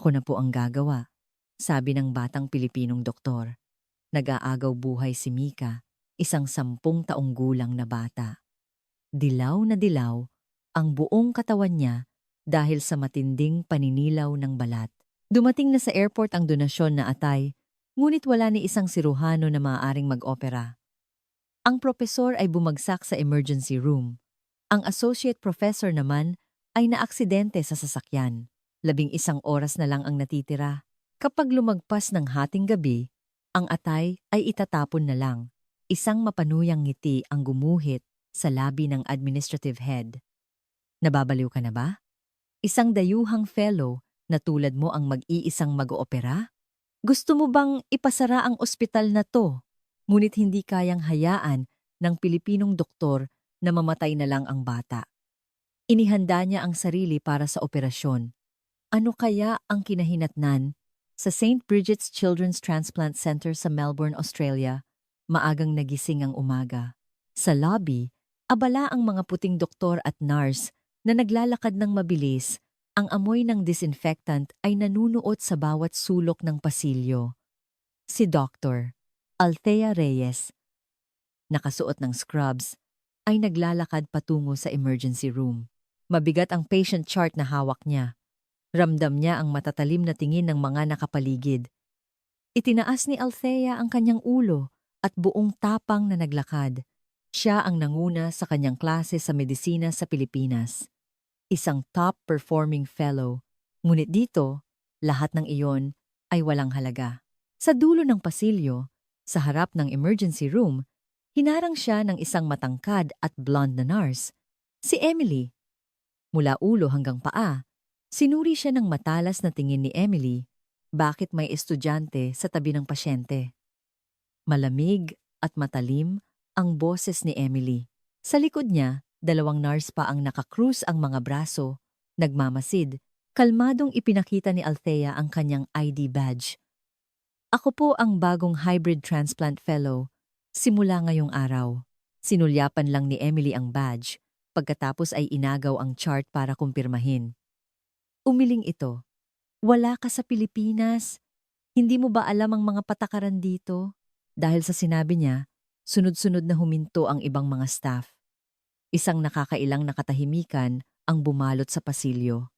Ako na po ang gagawa, sabi ng batang Pilipinong doktor. Nag-aagaw buhay si Mika, isang 10 taong gulang na bata. Dilaw na dilaw ang buong katawan niya dahil sa matinding paninilaw ng balat. Dumating na sa airport ang donasyon na atay, ngunit wala ni isang siruhano na maaaring mag-opera. Ang propesor ay bumagsak sa emergency room. Ang associate professor naman ay naaksidente sa sasakyan. 11 oras na lang ang natitira. Kapag lumagpas ng hating gabi, ang atay ay itatapon na lang. Isang mapanuyang ngiti ang gumuhit sa labi ng administrative head. Nababaliw ka na ba? Isang dayuhang fellow na tulad mo ang mag-iisang mag-oopera? Gusto mo bang ipasara ang ospital na to? Ngunit hindi kayang hayaan ng Pilipinong doktor na mamatay na lang ang bata. Inihanda niya ang sarili para sa operasyon. Ano kaya ang kinahinatnan? Sa St. Bridget's Children's Transplant Center sa Melbourne, Australia, maagang nagising ang umaga. Sa lobby, abala ang mga puting doktor at nurse na naglalakad ng mabilis. Ang amoy ng disinfectant ay nanunuot sa bawat sulok ng pasilyo. Si Dr. Althea Reyes, nakasuot ng scrubs, ay naglalakad patungo sa emergency room. Mabigat ang patient chart na hawak niya. Ramdam niya ang matatalim na tingin ng mga nakapaligid. Itinaas ni Althea ang kanyang ulo at buong tapang na naglakad. Siya ang nanguna sa kanyang klase sa medisina sa Pilipinas. Isang top-performing fellow. Ngunit dito, lahat ng iyon ay walang halaga. Sa dulo ng pasilyo, sa harap ng emergency room, hinarang siya ng isang matangkad at blonde na nurse, si Emily. Mula ulo hanggang paa, sinuri siya ng matalas na tingin ni Emily bakit may estudyante sa tabi ng pasyente. Malamig at matalim ang boses ni Emily. Sa likod niya, 2 nurse pa ang nakakrus ang mga braso, nagmamasid. Kalmadong ipinakita ni Althea ang kanyang ID badge. Ako po ang bagong hybrid transplant fellow, simula ngayong araw. Sinulyapan lang ni Emily ang badge, pagkatapos ay inagaw ang chart para kumpirmahin. Umiling ito. Wala ka sa Pilipinas. Hindi mo ba alam ang mga patakaran dito? Dahil sa sinabi niya, sunod-sunod na huminto ang ibang mga staff. Isang nakakailang na katahimikan ang bumalot sa pasilyo.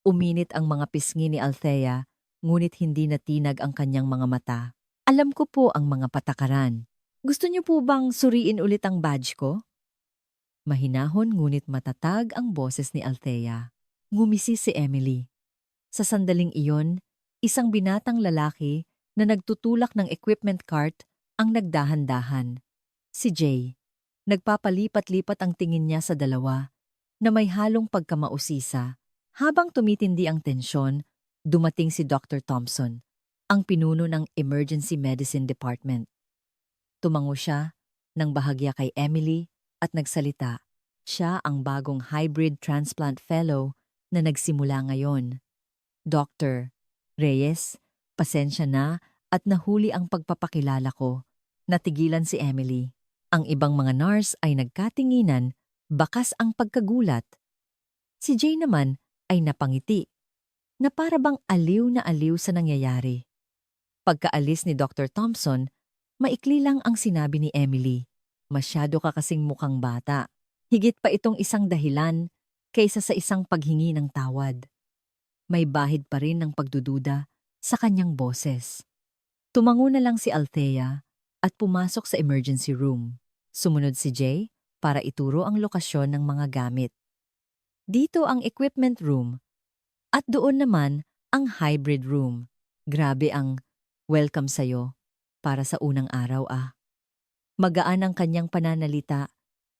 Uminit ang mga pisngi ni Althea, ngunit hindi natinag ang kanyang mga mata. Alam ko po ang mga patakaran. Gusto niyo po bang suriin ulit ang badge ko? Mahinahon ngunit matatag ang boses ni Althea. Ngumisi si Emily. Sa sandaling iyon, isang binatang lalaki na nagtutulak ng equipment cart ang nagdahan-dahan. Si Jay. Nagpapalipat-lipat ang tingin niya sa dalawa na may halong pagkamausisa. Habang tumitindi ang tensyon, dumating si Dr. Thompson, ang pinuno ng Emergency Medicine Department. Tumango siya ng bahagya kay Emily at nagsalita. Siya ang bagong hybrid transplant fellow na nagsimula ngayon. Dr. Reyes, pasensya na at nahuli ang pagpapakilala ko. Natigilan si Emily. Ang ibang mga nurse ay nagkatinginan, bakas ang pagkagulat. Si Jay naman ay napangiti, na para bang aliw na aliw sa nangyayari. Pagkaalis ni Dr. Thompson, maikli lang ang sinabi ni Emily. Masyado ka kasing mukhang bata. Higit pa itong isang dahilan kaysa sa isang paghingi ng tawad. May bahid pa rin ng pagdududa sa kanyang boses. Tumango na lang si Althea at pumasok sa emergency room. Sumunod si Jay para ituro ang lokasyon ng mga gamit. Dito ang equipment room at doon naman ang hybrid room. Grabe ang welcome sa'yo para sa unang araw Magaan ang kanyang pananalita,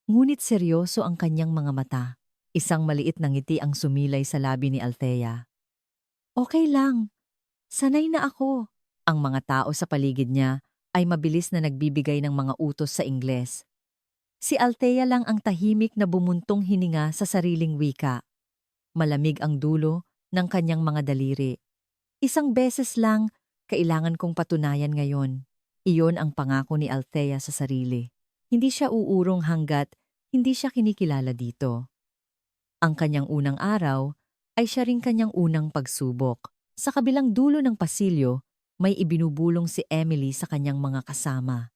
ngunit seryoso ang kanyang mga mata. Isang maliit na ngiti ang sumilay sa labi ni Althea. Okay lang, sanay na ako. Ang mga tao sa paligid niya ay mabilis na nagbibigay ng mga utos sa Ingles. Si Althea lang ang tahimik na bumuntong hininga sa sariling wika. Malamig ang dulo ng kanyang mga daliri. Isang beses lang, kailangan kong patunayan ngayon. Iyon ang pangako ni Althea sa sarili. Hindi siya uurong hanggat hindi siya kinikilala dito. Ang kanyang unang araw ay siya ring kanyang unang pagsubok. Sa kabilang dulo ng pasilyo, may ibinubulong si Emily sa kanyang mga kasama.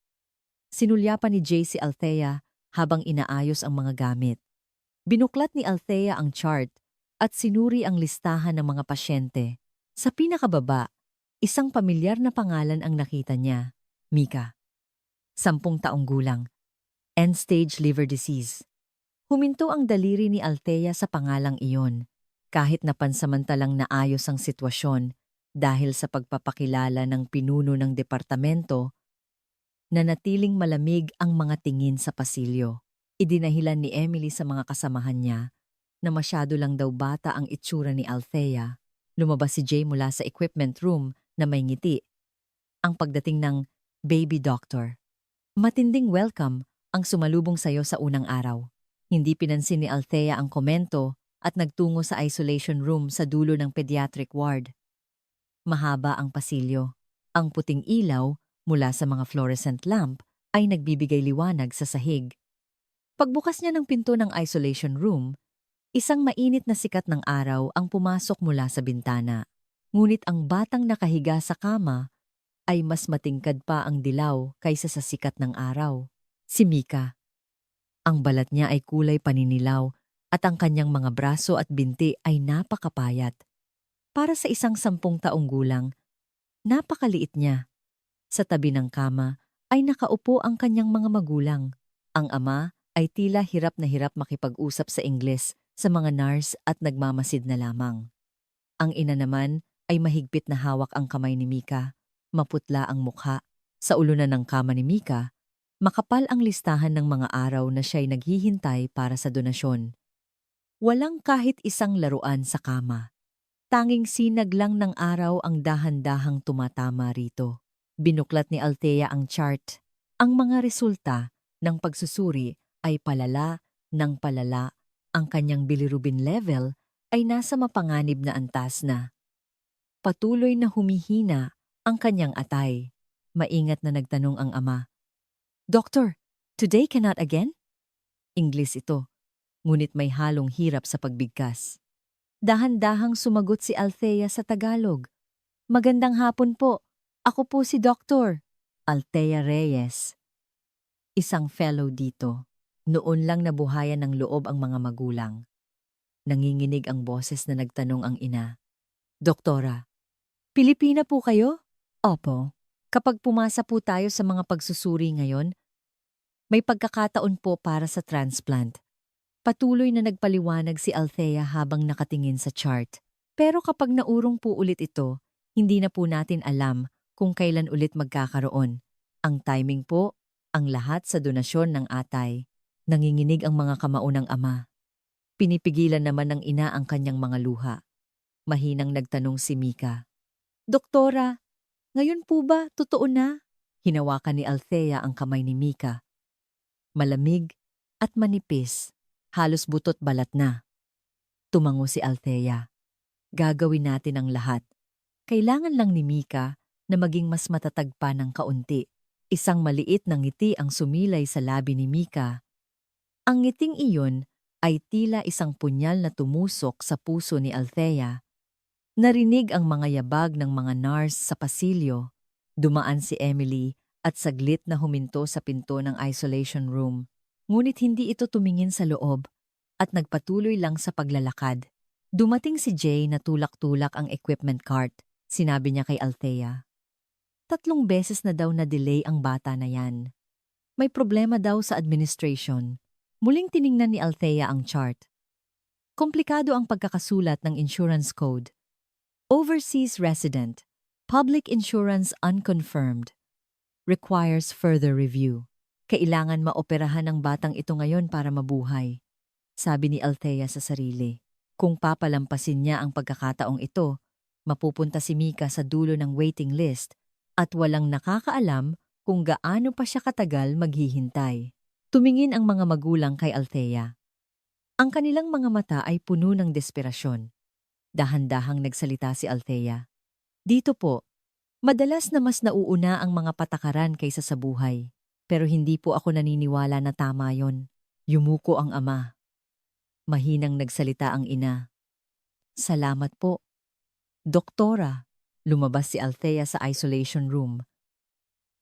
Sinulyapan ni Jay si Althea habang inaayos ang mga gamit. Binuklat ni Althea ang chart at sinuri ang listahan ng mga pasyente. Sa pinakababa, isang pamilyar na pangalan ang nakita niya, Mika. 10 taong gulang, end-stage liver disease. Huminto ang daliri ni Althea sa pangalang iyon, kahit na pansamantalang naayos ang sitwasyon dahil sa pagpapakilala ng pinuno ng departamento. Nanatiling malamig ang mga tingin sa pasilyo. Idinahilan ni Emily sa mga kasamahan niya na masyado lang daw bata ang itsura ni Althea. Lumabas si Jay mula sa equipment room na may ngiti. Ang pagdating ng baby doctor. Matinding welcome ang sumalubong sayo sa unang araw. Hindi pinansin ni Althea ang komento at nagtungo sa isolation room sa dulo ng pediatric ward. Mahaba ang pasilyo. Ang puting ilaw mula sa mga fluorescent lamp ay nagbibigay liwanag sa sahig. Pagbukas niya ng pinto ng isolation room, isang mainit na sikat ng araw ang pumasok mula sa bintana. Ngunit ang batang nakahiga sa kama ay mas matingkad pa ang dilaw kaysa sa sikat ng araw. Si Mika. Ang balat niya ay kulay paninilaw at ang kanyang mga braso at binti ay napakapayat. Para sa isang 10 taong gulang, napakaliit niya. Sa tabi ng kama ay nakaupo ang kanyang mga magulang. Ang ama ay tila hirap na hirap makipag-usap sa Ingles sa mga nurse at nagmamasid na lamang. Ang ina naman ay mahigpit na hawak ang kamay ni Mika, maputla ang mukha. Sa ulunan ng kama ni Mika, makapal ang listahan ng mga araw na siya'y naghihintay para sa donasyon. Walang kahit isang laruan sa kama. Tanging sinag lang ng araw ang dahan-dahang tumatama rito. Binuklat ni Althea ang chart. Ang mga resulta ng pagsusuri ay palala ng palala. Ang kanyang bilirubin level ay nasa mapanganib na antas na. Patuloy na humihina ang kanyang atay. Maingat na nagtanong ang ama. "Doctor, today cannot again?" Ingles ito, ngunit may halong hirap sa pagbigkas. Dahan-dahang sumagot si Althea sa Tagalog. "Magandang hapon po. Ako po si Dr. Althea Reyes. Isang fellow dito." Noon lang nabuhayan ng loob ang mga magulang. Nanginginig ang boses na nagtanong ang ina. "Doktora, Pilipina po kayo?" "Opo. Kapag pumasa po tayo sa mga pagsusuri ngayon, may pagkakataon po para sa transplant." Patuloy na nagpaliwanag si Althea habang nakatingin sa chart. "Pero kapag naurong po ulit ito, hindi na po natin alam kung kailan ulit magkakaroon. Ang timing po, ang lahat sa donasyon ng atay." Nanginginig ang mga kamao ng ama. Pinipigilan naman ng ina ang kanyang mga luha. Mahinang nagtanong si Mika. "Doktora, ngayon po ba totoo na?" Hinawakan ni Althea ang kamay ni Mika. Malamig at manipis, halos butot balat na. Tumango si Althea. "Gagawin natin ang lahat. Kailangan lang ni Mika na maging mas matatag pa ng kaunti." Isang maliit na ngiti ang sumilay sa labi ni Mika. Ang ngiting iyon ay tila isang punyal na tumusok sa puso ni Althea. Narinig ang mga yabag ng mga nurse sa pasilyo. Dumaan si Emily at saglit na huminto sa pinto ng isolation room. Ngunit hindi ito tumingin sa loob at nagpatuloy lang sa paglalakad. Dumating si Jay na tulak-tulak ang equipment cart. Sinabi niya kay Althea. 3 beses na daw na-delay ang bata na yan. May problema daw sa administration. Muling tiningnan ni Althea ang chart. Komplikado ang pagkakasulat ng insurance code. Overseas resident, public insurance unconfirmed. Requires further review. Kailangan maoperahan ang batang ito ngayon para mabuhay. Sabi ni Althea sa sarili. Kung papalampasin niya ang pagkakataong ito, mapupunta si Mika sa dulo ng waiting list at walang nakakaalam kung gaano pa siya katagal maghihintay. Tumingin ang mga magulang kay Althea. Ang kanilang mga mata ay puno ng desperasyon. Dahan-dahang nagsalita si Althea. "Dito po, madalas na mas nauuna ang mga patakaran kaysa sa buhay. Pero hindi po ako naniniwala na tama yon." Yumuko ang ama. Mahinang nagsalita ang ina. "Salamat po. Doktora, lumabas si Althea sa isolation room.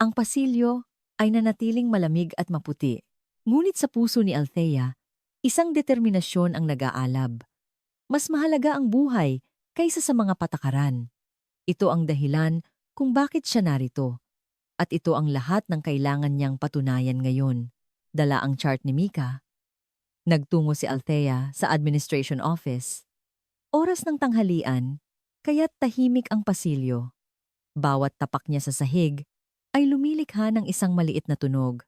Ang pasilyo ay nanatiling malamig at maputi. Ngunit sa puso ni Althea, isang determinasyon ang nag-aalab. Mas mahalaga ang buhay kaysa sa mga patakaran. Ito ang dahilan kung bakit siya narito. At ito ang lahat ng kailangan niyang patunayan ngayon. Dala ang chart ni Mika. Nagtungo si Althea sa administration office. Oras ng tanghalian, kaya't tahimik ang pasilyo. Bawat tapak niya sa sahig ay lumilikha ng isang maliit na tunog.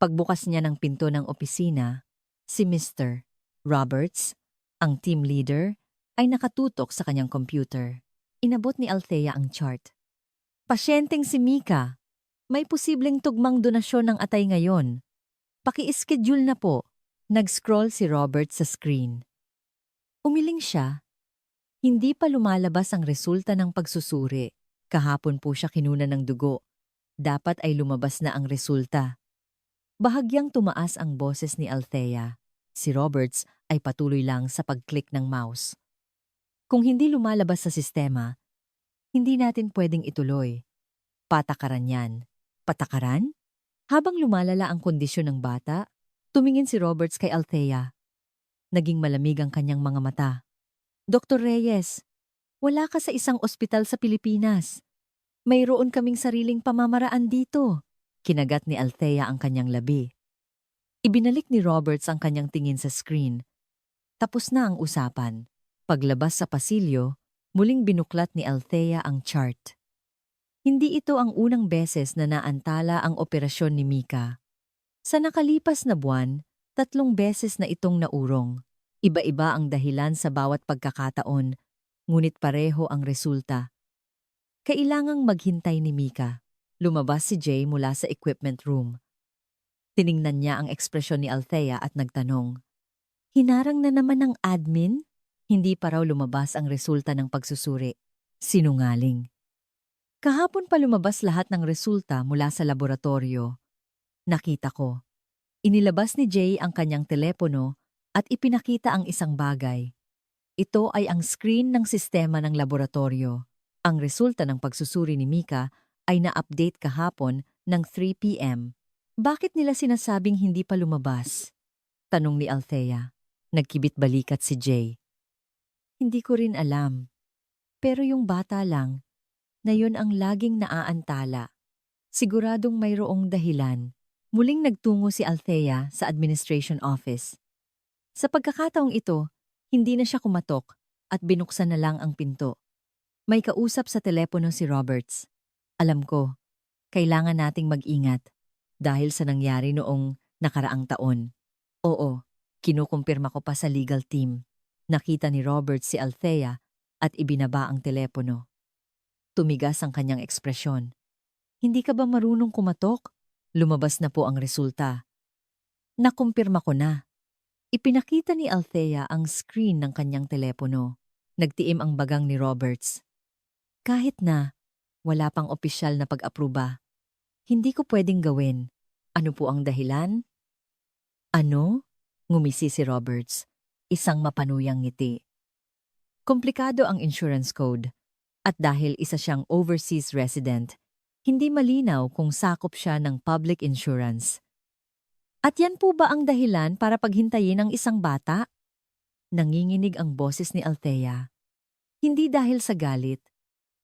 Pagbukas niya ng pinto ng opisina, si Mr. Roberts, ang team leader, ay nakatutok sa kanyang computer. Inabot ni Althea ang chart. Pasyenteng si Mika. May posibleng tugmang donasyon ng atay ngayon. Paki-schedule na po. Nag-scroll si Robert sa screen. Umiling siya. Hindi pa lumalabas ang resulta ng pagsusuri. Kahapon po siya kinuna ng dugo. Dapat ay lumabas na ang resulta. Bahagyang tumaas ang boses ni Althea. Si Roberts ay patuloy lang sa pag-click ng mouse. Kung hindi lumalabas sa sistema, hindi natin pwedeng ituloy. Patakaran yan. Patakaran? Habang lumalala ang kondisyon ng bata, tumingin si Roberts kay Althea. Naging malamig ang kanyang mga mata. Dr. Reyes, wala ka sa isang ospital sa Pilipinas. Mayroon kaming sariling pamamaraan dito. Kinagat ni Althea ang kanyang labi. Ibinalik ni Roberts ang kanyang tingin sa screen. Tapos na ang usapan. Paglabas sa pasilyo, muling binuklat ni Althea ang chart. Hindi ito ang unang beses na naantala ang operasyon ni Mika. Sa nakalipas na buwan, 3 beses na itong naurong. Iba-iba ang dahilan sa bawat pagkakataon, ngunit pareho ang resulta. Kailangang maghintay ni Mika. Lumabas si Jay mula sa equipment room. Tiningnan niya ang ekspresyon ni Althea at nagtanong, "Hinarang na naman ng admin?" Hindi pa raw lumabas ang resulta ng pagsusuri. Sinungaling. Kahapon pa lumabas lahat ng resulta mula sa laboratorio. Nakita ko. Inilabas ni Jay ang kanyang telepono at ipinakita ang isang bagay. Ito ay ang screen ng sistema ng laboratorio. Ang resulta ng pagsusuri ni Mika ay na-update kahapon ng 3 p.m. Bakit nila sinasabing hindi pa lumabas? Tanong ni Althea. Nagkibit balikat si Jay. Hindi ko rin alam. Pero yung bata lang, na yun ang laging naaantala. Siguradong mayroong dahilan. Muling nagtungo si Althea sa administration office. Sa pagkakataong ito, hindi na siya kumatok at binuksan na lang ang pinto. May kausap sa telepono si Roberts. Alam ko, kailangan nating mag-ingat dahil sa nangyari noong nakaraang taon. Oo, kinukumpirma ko pa sa legal team. Nakita ni Roberts si Althea at ibinaba ang telepono. Tumigas ang kanyang ekspresyon. Hindi ka ba marunong kumatok? Lumabas na po ang resulta. Nakumpirma ko na. Ipinakita ni Althea ang screen ng kanyang telepono. Nagtiim ang bagang ni Roberts. Kahit na wala pang opisyal na pag-apruba, hindi ko pwedeng gawin. Ano po ang dahilan? Ano? Ngumisi si Roberts. Isang mapanuyang ngiti. Komplikado ang insurance code. At dahil isa siyang overseas resident, hindi malinaw kung sakop siya ng public insurance. At yan po ba ang dahilan para paghintayin ang isang bata? Nanginginig ang boses ni Althea. Hindi dahil sa galit,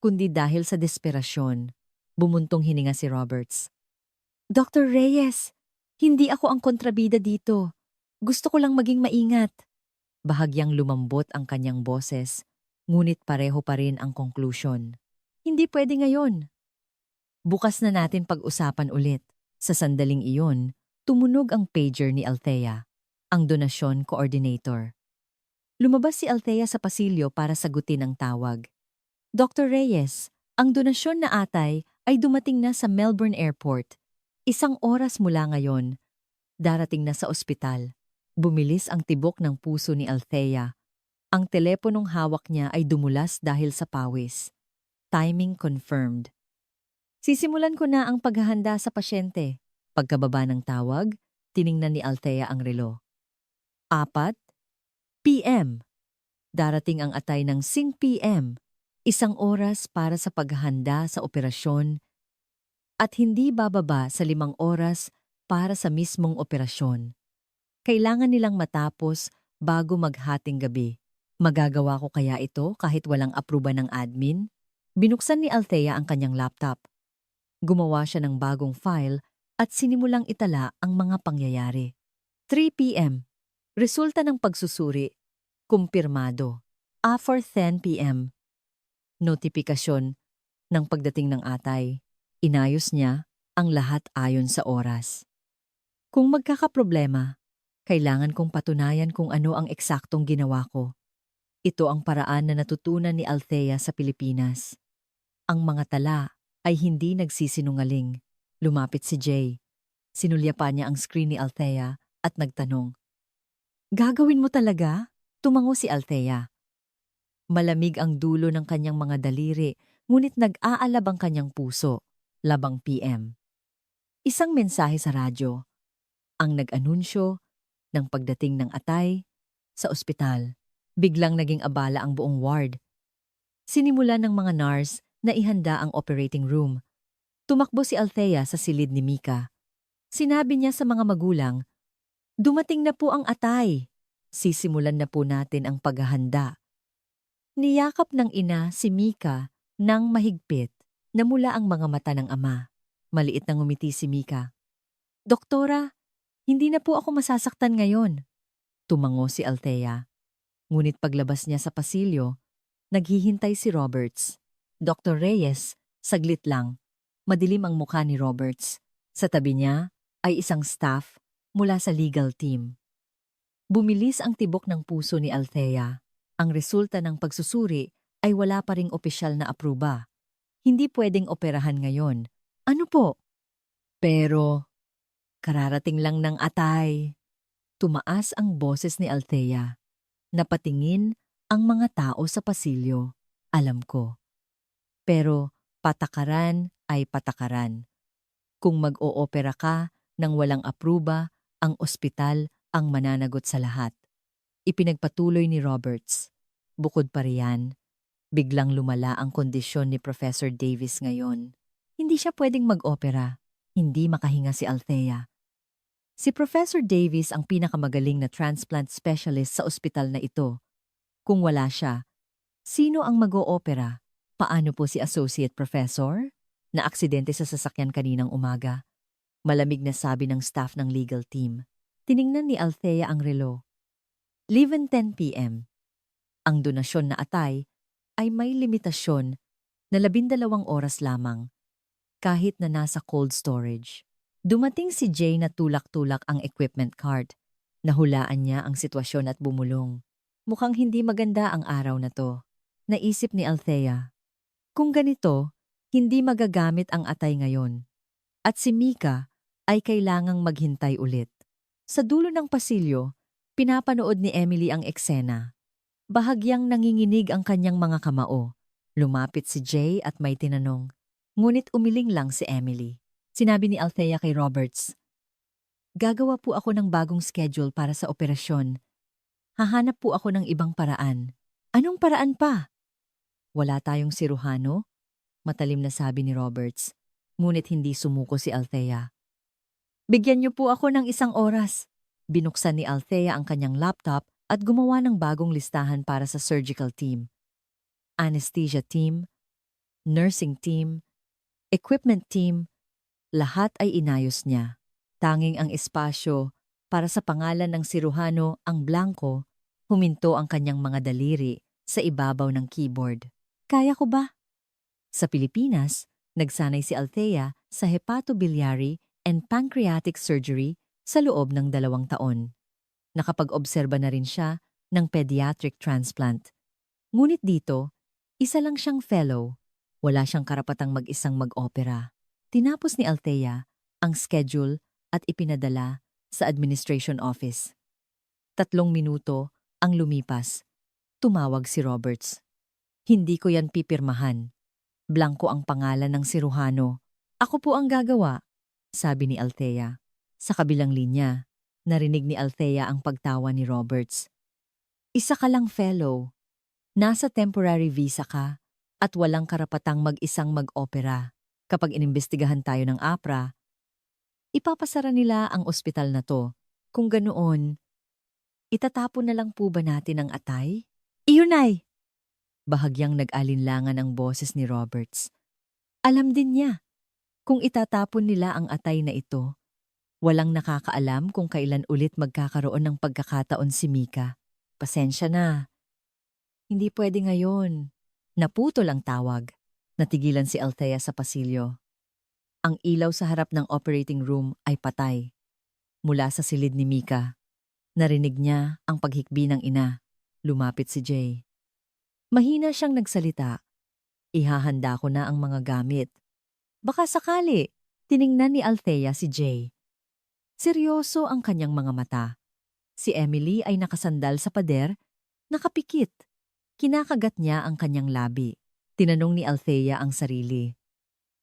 kundi dahil sa desperasyon. Bumuntong hininga si Roberts. Dr. Reyes, hindi ako ang kontrabida dito. Gusto ko lang maging maingat. Bahagyang lumambot ang kanyang boses. Ngunit pareho pa rin ang conclusion. Hindi pwede ngayon. Bukas na natin pag-usapan ulit. Sa sandaling iyon, tumunog ang pager ni Althea, ang donasyon coordinator. Lumabas si Althea sa pasilyo para sagutin ang tawag. Dr. Reyes, ang donasyon na atay ay dumating na sa Melbourne Airport. 1 oras mula ngayon. Darating na sa ospital. Bumilis ang tibok ng puso ni Althea. Ang teleponong hawak niya ay dumulas dahil sa pawis. Timing confirmed. Sisimulan ko na ang paghahanda sa pasyente. Pagkababa ng tawag, tiningnan ni Althea ang relo. 4 p.m. Darating ang atay ng 5 p.m. 1 oras para sa paghahanda sa operasyon at hindi bababa sa 5 oras para sa mismong operasyon. Kailangan nilang matapos bago maghating gabi. Magagawa ko kaya ito kahit walang apruba ng admin? Binuksan ni Althea ang kanyang laptop. Gumawa siya ng bagong file at sinimulang itala ang mga pangyayari. 3 p.m. Resulta ng pagsusuri. Kumpirmado. After 10 p.m. Notifikasyon ng pagdating ng atay. Inayos niya ang lahat ayon sa oras. Kung magkakaproblema, kailangan kong patunayan kung ano ang eksaktong ginawa ko. Ito ang paraan na natutunan ni Althea sa Pilipinas. Ang mga tala ay hindi nagsisinungaling. Lumapit si Jay. Sinulya pa niya ang screen ni Althea at nagtanong, "Gagawin mo talaga?" Tumango si Althea. Malamig ang dulo ng kanyang mga daliri, ngunit nag-aalab ang kanyang puso. Labang PM. Isang mensahe sa radyo. Ang nag-anunsyo ng pagdating ng atay sa ospital. Biglang naging abala ang buong ward. Sinimulan ng mga nurse na ihanda ang operating room. Tumakbo si Althea sa silid ni Mika. Sinabi niya sa mga magulang, "Dumating na po ang atay. Sisimulan na po natin ang paghahanda." Niyakap ng ina si Mika nang mahigpit. Namula ang mga mata ng ama. Maliit na ngumiti si Mika. "Doktora, hindi na po ako masasaktan ngayon." Tumango si Althea. Ngunit paglabas niya sa pasilyo, naghihintay si Roberts. Dr. Reyes, saglit lang. Madilim ang mukha ni Roberts. Sa tabi niya ay isang staff mula sa legal team. Bumilis ang tibok ng puso ni Althea. Ang resulta ng pagsusuri ay wala pa ring opisyal na apruba. Hindi pwedeng operahan ngayon. Ano po? Pero, kararating lang ng atay. Tumaas ang boses ni Althea. Napatingin ang mga tao sa pasilyo. Alam ko. Pero, patakaran ay patakaran. Kung mag-oopera ka nang walang apruba, ang ospital ang mananagot sa lahat. Ipinagpatuloy ni Roberts. Bukod pa riyan, biglang lumala ang kondisyon ni Professor Davis ngayon. Hindi siya pwedeng mag-opera. Hindi makahinga si Althea. Si Professor Davis ang pinakamagaling na transplant specialist sa ospital na ito. Kung wala siya, sino ang mag-oopera? Paano po si Associate Professor? Na-aksidente sa sasakyan kaninang umaga. Malamig na sabi ng staff ng legal team. Tiningnan ni Althea ang relo. 11:10 p.m. Ang donasyon na atay ay may limitasyon na 12 oras lamang, kahit na nasa cold storage. Dumating si Jay na tulak-tulak ang equipment cart. Nahulaan niya ang sitwasyon at bumulong. Mukhang hindi maganda ang araw na to. Naisip ni Althea. Kung ganito, hindi magagamit ang atay ngayon. At si Mika ay kailangang maghintay ulit. Sa dulo ng pasilyo, pinapanood ni Emily ang eksena. Bahagyang nanginginig ang kanyang mga kamao. Lumapit si Jay at may tinanong. Ngunit umiling lang si Emily. Sinabi ni Althea kay Roberts, "Gagawa po ako ng bagong schedule para sa operasyon. Hahanap po ako ng ibang paraan." "Anong paraan pa?" "Wala tayong siruhano?" Matalim na sabi ni Roberts. Ngunit hindi sumuko si Althea. "Bigyan niyo po ako ng 1 oras." Binuksan ni Althea ang kanyang laptop at gumawa ng bagong listahan para sa surgical team. Anesthesia team, nursing team, equipment team, lahat ay inayos niya. Tanging ang espasyo para sa pangalan ng siruhano ang blanko, huminto ang kanyang mga daliri sa ibabaw ng keyboard. Kaya ko ba? Sa Pilipinas, nagsanay si Althea sa hepatobiliary and pancreatic surgery sa loob ng 2 taon. Nakapag-obserba na rin siya ng pediatric transplant. Ngunit dito, isa lang siyang fellow. Wala siyang karapatang mag-isang mag-opera. Tinapos ni Althea ang schedule at ipinadala sa administration office. 3 minuto ang lumipas. Tumawag si Roberts. "Hindi ko yan pipirmahan. Blanko ang pangalan ng siruhano. Ako po ang gagawa," sabi ni Althea. Sa kabilang linya, narinig ni Althea ang pagtawa ni Roberts. "Isa ka lang fellow. Nasa temporary visa ka at walang karapatang mag-isang mag-opera. Kapag inimbestigahan tayo ng APRA, ipapasara nila ang ospital na to. Kung ganoon, itatapon na lang po ba natin ang atay? Iyon ay! Bahagyang nag-alinlangan ang boses ni Roberts. Alam din niya, kung itatapon nila ang atay na ito, walang nakakaalam kung kailan ulit magkakaroon ng pagkakataon si Mika. Pasensya na. Hindi pwede ngayon. Naputol ang tawag. Natigilan si Althea sa pasilyo. Ang ilaw sa harap ng operating room ay patay. Mula sa silid ni Mika, narinig niya ang paghikbi ng ina. Lumapit si Jay. Mahina siyang nagsalita. Ihahanda ko na ang mga gamit. Baka sakali, tiningnan ni Althea si Jay. Seryoso ang kanyang mga mata. Si Emily ay nakasandal sa pader, nakapikit. Kinakagat niya ang kanyang labi. Tinanong ni Althea ang sarili.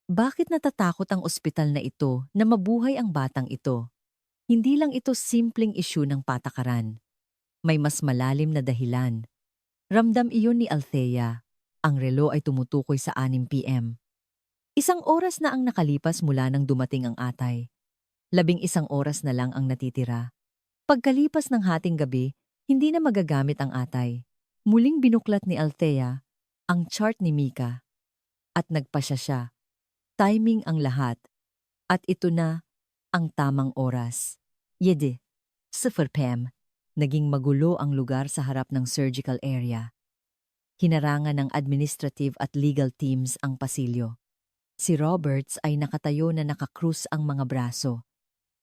Bakit natatakot ang ospital na ito na mabuhay ang batang ito? Hindi lang ito simpleng isyu ng patakaran. May mas malalim na dahilan. Ramdam iyon ni Althea. Ang relo ay tumutukoy sa 6 p.m. 1 oras na ang nakalipas mula nang dumating ang atay. 11 oras na lang ang natitira. Pagkalipas ng hating gabi, hindi na magagamit ang atay. Muling binuklat ni Althea ang chart ni Mika at nagpasya siya. Timing ang lahat at ito na ang tamang oras. 7 p.m. Naging magulo ang lugar sa harap ng surgical area. Hinarangan ng administrative at legal teams ang pasilyo. Si Roberts ay nakatayo na nakakrus ang mga braso.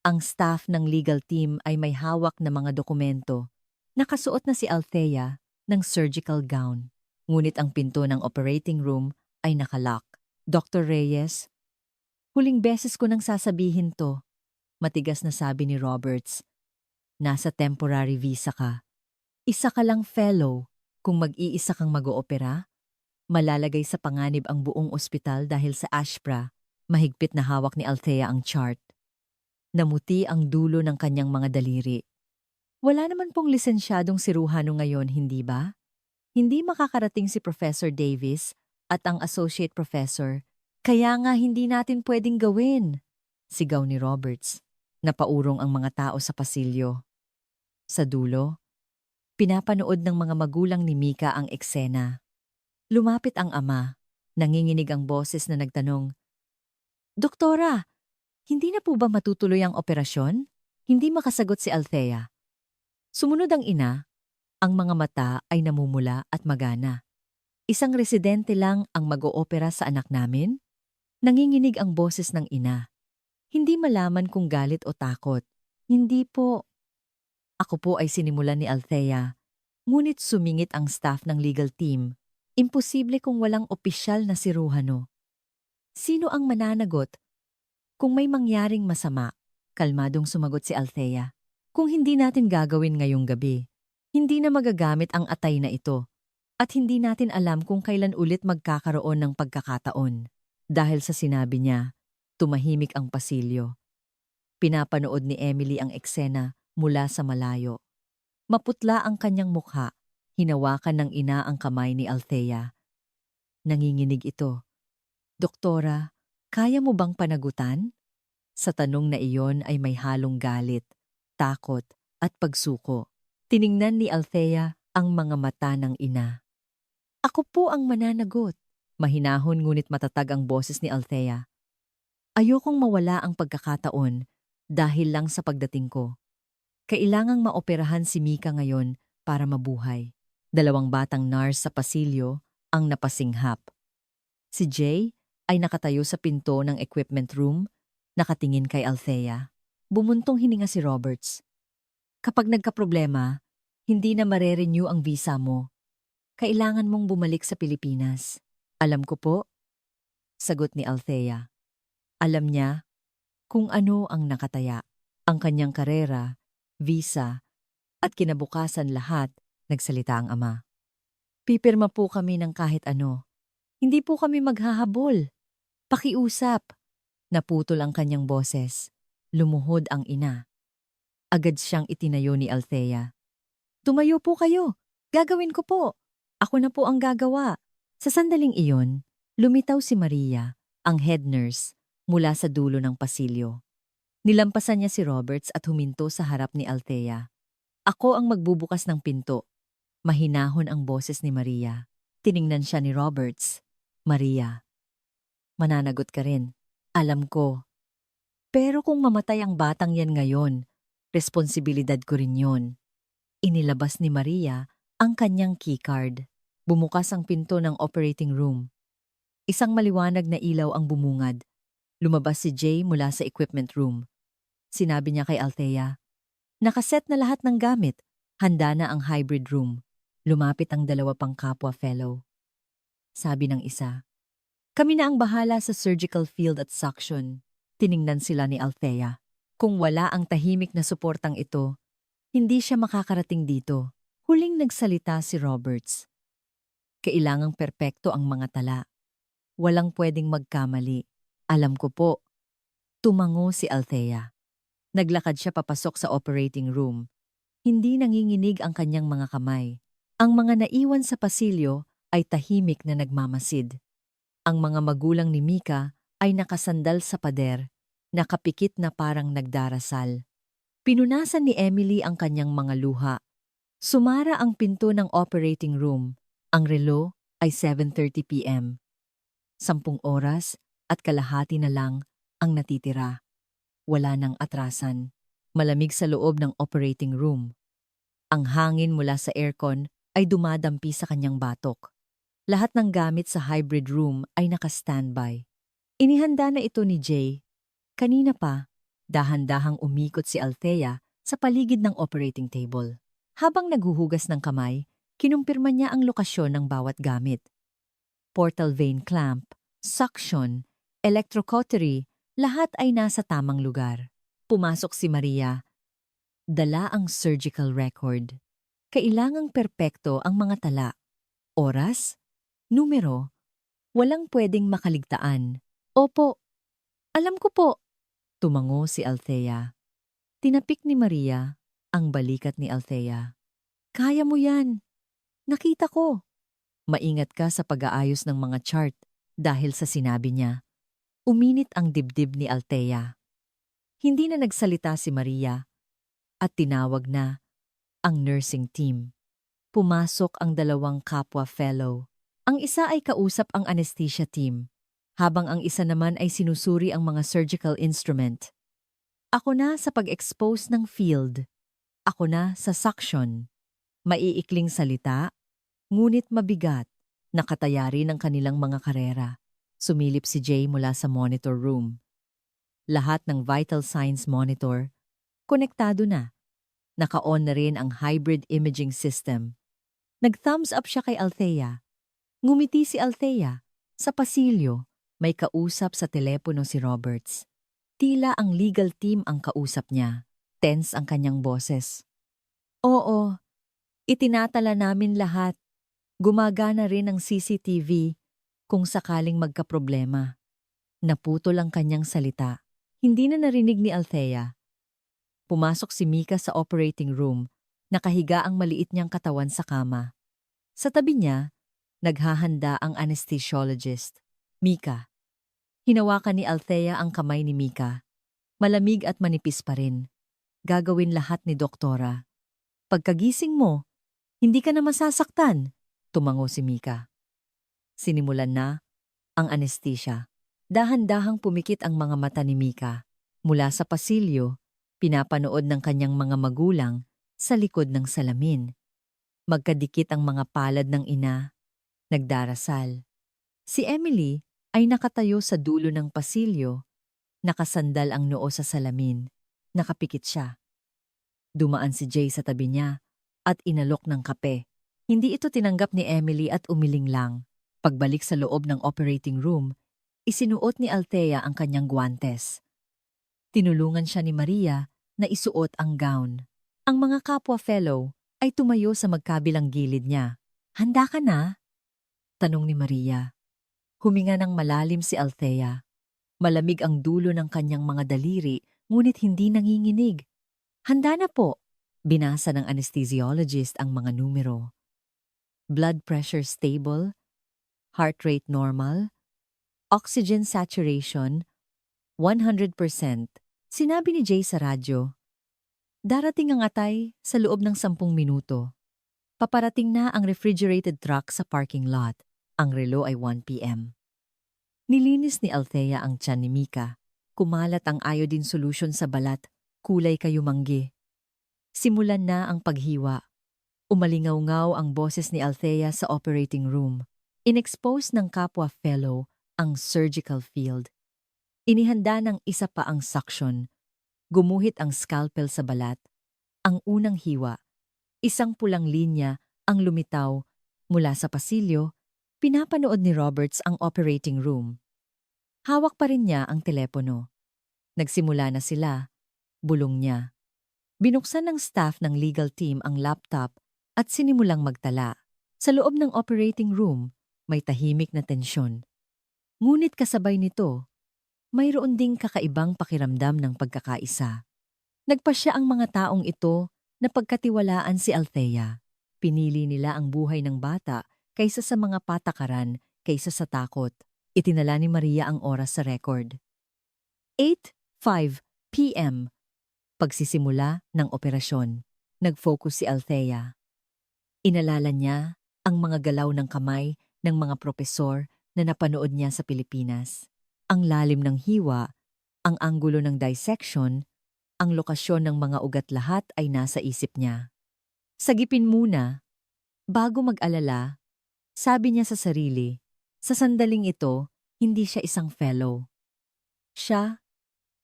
Ang staff ng legal team ay may hawak na mga dokumento. Nakasuot na si Althea ng surgical gown. Ngunit ang pinto ng operating room ay nakalock. Dr. Reyes, huling beses ko nang sasabihin to. Matigas na sabi ni Roberts. Nasa temporary visa ka. Isa ka lang fellow. Kung mag-iisa kang mag-oopera, malalagay sa panganib ang buong ospital dahil sa ASPRA. Mahigpit na hawak ni Althea ang chart. Namuti ang dulo ng kanyang mga daliri. Wala naman pong lisensyadong siruhano ngayon, hindi ba? Hindi makakarating si Professor Davis at ang Associate Professor. Kaya nga hindi natin pwedeng gawin. Sigaw ni Roberts. Napaurong ang mga tao sa pasilyo. Sa dulo, pinapanood ng mga magulang ni Mika ang eksena. Lumapit ang ama. Nanginginig ang boses na nagtanong, Doktora, hindi na po ba matutuloy ang operasyon? Hindi makasagot si Althea. Sumunod ang ina. Ang mga mata ay namumula at magana. Isang residente lang ang mag-oopera sa anak namin? Nanginginig ang boses ng ina. Hindi malaman kung galit o takot. Hindi po. Ako po ay sinimulan ni Althea. Ngunit sumingit ang staff ng legal team. Imposible kung walang opisyal na siruhano. Sino ang mananagot? Kung may mangyaring masama, kalmadong sumagot si Althea. Kung hindi natin gagawin ngayong gabi, hindi na magagamit ang atay na ito. At hindi natin alam kung kailan ulit magkakaroon ng pagkakataon. Dahil sa sinabi niya, tumahimik ang pasilyo. Pinapanood ni Emily ang eksena mula sa malayo. Maputla ang kanyang mukha. Hinawakan ng ina ang kamay ni Althea. Nanginginig ito. Doktora, kaya mo bang panagutan? Sa tanong na iyon ay may halong galit, takot at pagsuko. Tiningnan ni Althea ang mga mata ng ina. Ako po ang mananagot. Mahinahon ngunit matatag ang boses ni Althea. Ayokong mawala ang pagkakataon dahil lang sa pagdating ko. Kailangang maoperahan si Mika ngayon para mabuhay. 2 batang nurse sa pasilyo ang napasinghap. Si Jay ay nakatayo sa pinto ng equipment room, nakatingin kay Althea. Bumuntong hininga si Roberts. Kapag nagkaproblema, hindi na mare-renew ang visa mo. Kailangan mong bumalik sa Pilipinas. Alam ko po, sagot ni Althea. Alam niya kung ano ang nakataya. Ang kanyang karera, visa, at kinabukasan lahat, nagsalita ang ama. Pipirma po kami ng kahit ano. Hindi po kami maghahabol. Pakiusap. Naputol ang kanyang boses. Lumuhod ang ina. Agad siyang itinayo ni Althea. Tumayo po kayo. Gagawin ko po. Ako na po ang gagawa. Sa sandaling iyon, lumitaw si Maria, ang head nurse, mula sa dulo ng pasilyo. Nilampasan niya si Roberts at huminto sa harap ni Althea. Ako ang magbubukas ng pinto. Mahinahon ang boses ni Maria. Tiningnan siya ni Roberts. Maria, mananagot ka rin. Alam ko. Pero kung mamatay ang batang yan ngayon, responsibilidad ko rin yon. Inilabas ni Maria ang kanyang keycard. Bumukas ang pinto ng operating room. Isang maliwanag na ilaw ang bumungad. Lumabas si Jay mula sa equipment room. Sinabi niya kay Althea, "Nakaset na lahat ng gamit. Handa na ang hybrid room." Lumapit ang dalawa pang kapwa fellow. Sabi ng isa, "Kami na ang bahala sa surgical field at suction." Tiningnan sila ni Althea. Kung wala ang tahimik na suportang ito, hindi siya makakarating dito. Huling nagsalita si Roberts. Kailangang perpekto ang mga tala. Walang pwedeng magkamali. Alam ko po. Tumango si Althea. Naglakad siya papasok sa operating room. Hindi nanginginig ang kanyang mga kamay. Ang mga naiwan sa pasilyo ay tahimik na nagmamasid. Ang mga magulang ni Mika ay nakasandal sa pader, nakapikit na parang nagdarasal. Pinunasan ni Emily ang kanyang mga luha. Sumara ang pinto ng operating room. Ang relo ay 7:30 p.m. 10 oras at kalahati na lang ang natitira. Wala nang atrasan. Malamig sa loob ng operating room. Ang hangin mula sa aircon ay dumadampi sa kanyang batok. Lahat ng gamit sa hybrid room ay naka-standby. Inihanda na ito ni Jay. Kanina pa, dahan-dahang umikot si Althea sa paligid ng operating table. Habang naghuhugas ng kamay, kinumpirma niya ang lokasyon ng bawat gamit. Portal vein clamp, suction, electrocautery, lahat ay nasa tamang lugar. Pumasok si Maria. Dala ang surgical record. Kailangang perpekto ang mga tala. Oras, numero, walang pwedeng makaligtaan. Opo, alam ko po. Tumango si Althea. Tinapik ni Maria ang balikat ni Althea. Kaya mo yan. Nakita ko. Maingat ka sa pag-aayos ng mga chart dahil sa sinabi niya. Uminit ang dibdib ni Althea. Hindi na nagsalita si Maria at tinawag na ang nursing team. Pumasok ang dalawang kapwa fellow. Ang isa ay kausap ang anesthesia team, habang ang isa naman ay sinusuri ang mga surgical instrument. Ako na sa pag-expose ng field. Ako na sa suction. Maiikling salita, ngunit mabigat, nakatayari ng kanilang mga karera. Sumilip si Jay mula sa monitor room. Lahat ng vital signs monitor, konektado na. Naka-on na rin ang hybrid imaging system. Nag-thumbs up siya kay Althea. Ngumiti si Althea. Sa pasilyo, may kausap sa telepono si Roberts. Tila ang legal team ang kausap niya. Tense ang kanyang boses. Oo, itinatala namin lahat. Gumagana rin ang CCTV kung sakaling magkaproblema. Naputol ang kanyang salita. Hindi na narinig ni Althea. Pumasok si Mika sa operating room, nakahiga ang maliit niyang katawan sa kama. Sa tabi niya, naghahanda ang anesthesiologist. Mika. Hinawakan ni Althea ang kamay ni Mika. Malamig at manipis pa rin. Gagawin lahat ni Doktora. Pagkagising mo, hindi ka na masasaktan, tumango si Mika. Sinimulan na ang anesthesia. Dahan-dahang pumikit ang mga mata ni Mika. Mula sa pasilyo, pinapanood ng kanyang mga magulang sa likod ng salamin. Magkadikit ang mga palad ng ina. Nagdarasal. Si Emily ay nakatayo sa dulo ng pasilyo. Nakasandal ang noo sa salamin. Nakapikit siya. Dumaan si Jay sa tabi niya at inalok ng kape. Hindi ito tinanggap ni Emily at umiling lang. Pagbalik sa loob ng operating room, isinuot ni Althea ang kanyang guwantes. Tinulungan siya ni Maria na isuot ang gown. Ang mga kapwa fellow ay tumayo sa magkabilang gilid niya. Handa ka na? Tanong ni Maria. Huminga ng malalim si Althea. Malamig ang dulo ng kanyang mga daliri, ngunit hindi nanginginig. Handa na po. Binasa ng anesthesiologist ang mga numero. Blood pressure stable, heart rate normal, oxygen saturation 100%. Sinabi ni Jay sa radyo, darating ang atay sa loob ng 10 minuto. Paparating na ang refrigerated truck sa parking lot. Ang relo ay 1 p.m. Nilinis ni Althea ang tiyan ni Mika. Kumalat ang iodine solution sa balat, kulay kayumanggi. Simulan na ang paghiwa. Umalingaw-ngaw ang boses ni Althea sa operating room. Inexpose ng kapwa fellow ang surgical field. Inihanda ng isa pa ang suction. Gumuhit ang scalpel sa balat. Ang unang hiwa. Isang pulang linya ang lumitaw mula sa pasilyo. Pinapanood ni Roberts ang operating room. Hawak pa rin niya ang telepono. Nagsimula na sila. Bulong niya. Binuksan ng staff ng legal team ang laptop at sinimulang magtala. Sa loob ng operating room, may tahimik na tensyon. Ngunit kasabay nito, mayroon ding kakaibang pakiramdam ng pagkakaisa. Nagpasya ang mga taong ito na pagkatiwalaan si Althea. Pinili nila ang buhay ng bata kaysa sa mga patakaran, kaysa sa takot. Itinala ni Maria ang oras sa record. 8:05 p.m. Pagsisimula ng operasyon. Nag-focus si Althea. Inalala niya ang mga galaw ng kamay ng mga propesor na napanood niya sa Pilipinas. Ang lalim ng hiwa, ang anggulo ng dissection, ang lokasyon ng mga ugat, lahat ay nasa isip niya. Sagipin muna. Bago mag-alala, sabi niya sa sarili, sa sandaling ito, hindi siya isang fellow. Siya,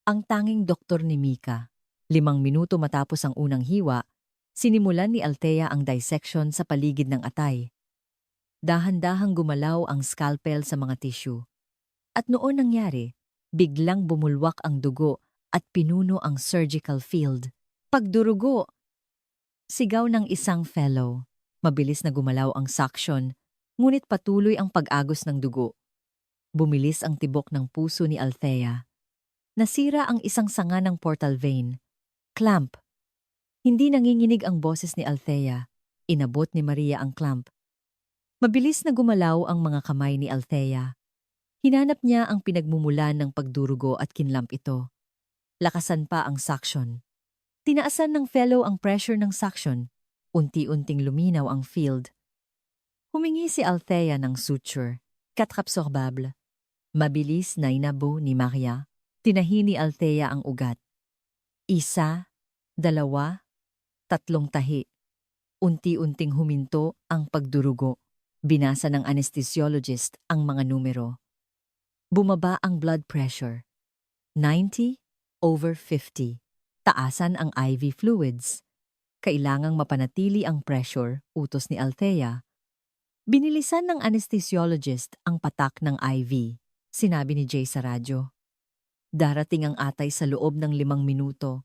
ang tanging doktor ni Mika. 5 minuto matapos ang unang hiwa, sinimulan ni Althea ang dissection sa paligid ng atay. Dahan-dahang gumalaw ang scalpel sa mga tissue. At noon nangyari, biglang bumulwak ang dugo at pinuno ang surgical field. Pagdurugo! Sigaw ng isang fellow. Mabilis na gumalaw ang suction, ngunit patuloy ang pag-agos ng dugo. Bumilis ang tibok ng puso ni Althea. Nasira ang isang sanga ng portal vein. Clamp. Hindi nanginginig ang boses ni Althea. Inabot ni Maria ang clamp. Mabilis na gumalaw ang mga kamay ni Althea. Hinanap niya ang pinagmumulan ng pagdurugo at kinlamp ito. Lakasan pa ang suction. Tinaasan ng fellow ang pressure ng suction. Unti-unting luminaw ang field. Humingi si Althea ng suture, absorbable. Mabilis na inabo ni Maria. Tinahi ni Althea ang ugat. 1, 2, 3 tahi. Unti-unting huminto ang pagdurugo. Binasa ng anesthesiologist ang mga numero. Bumaba ang blood pressure. 90/50. Taasan ang IV fluids. Kailangang mapanatili ang pressure, utos ni Althea. Binilisan ng anesthesiologist ang patak ng IV. Sinabi ni Jay sa radyo. Darating ang atay sa loob ng 5 minuto.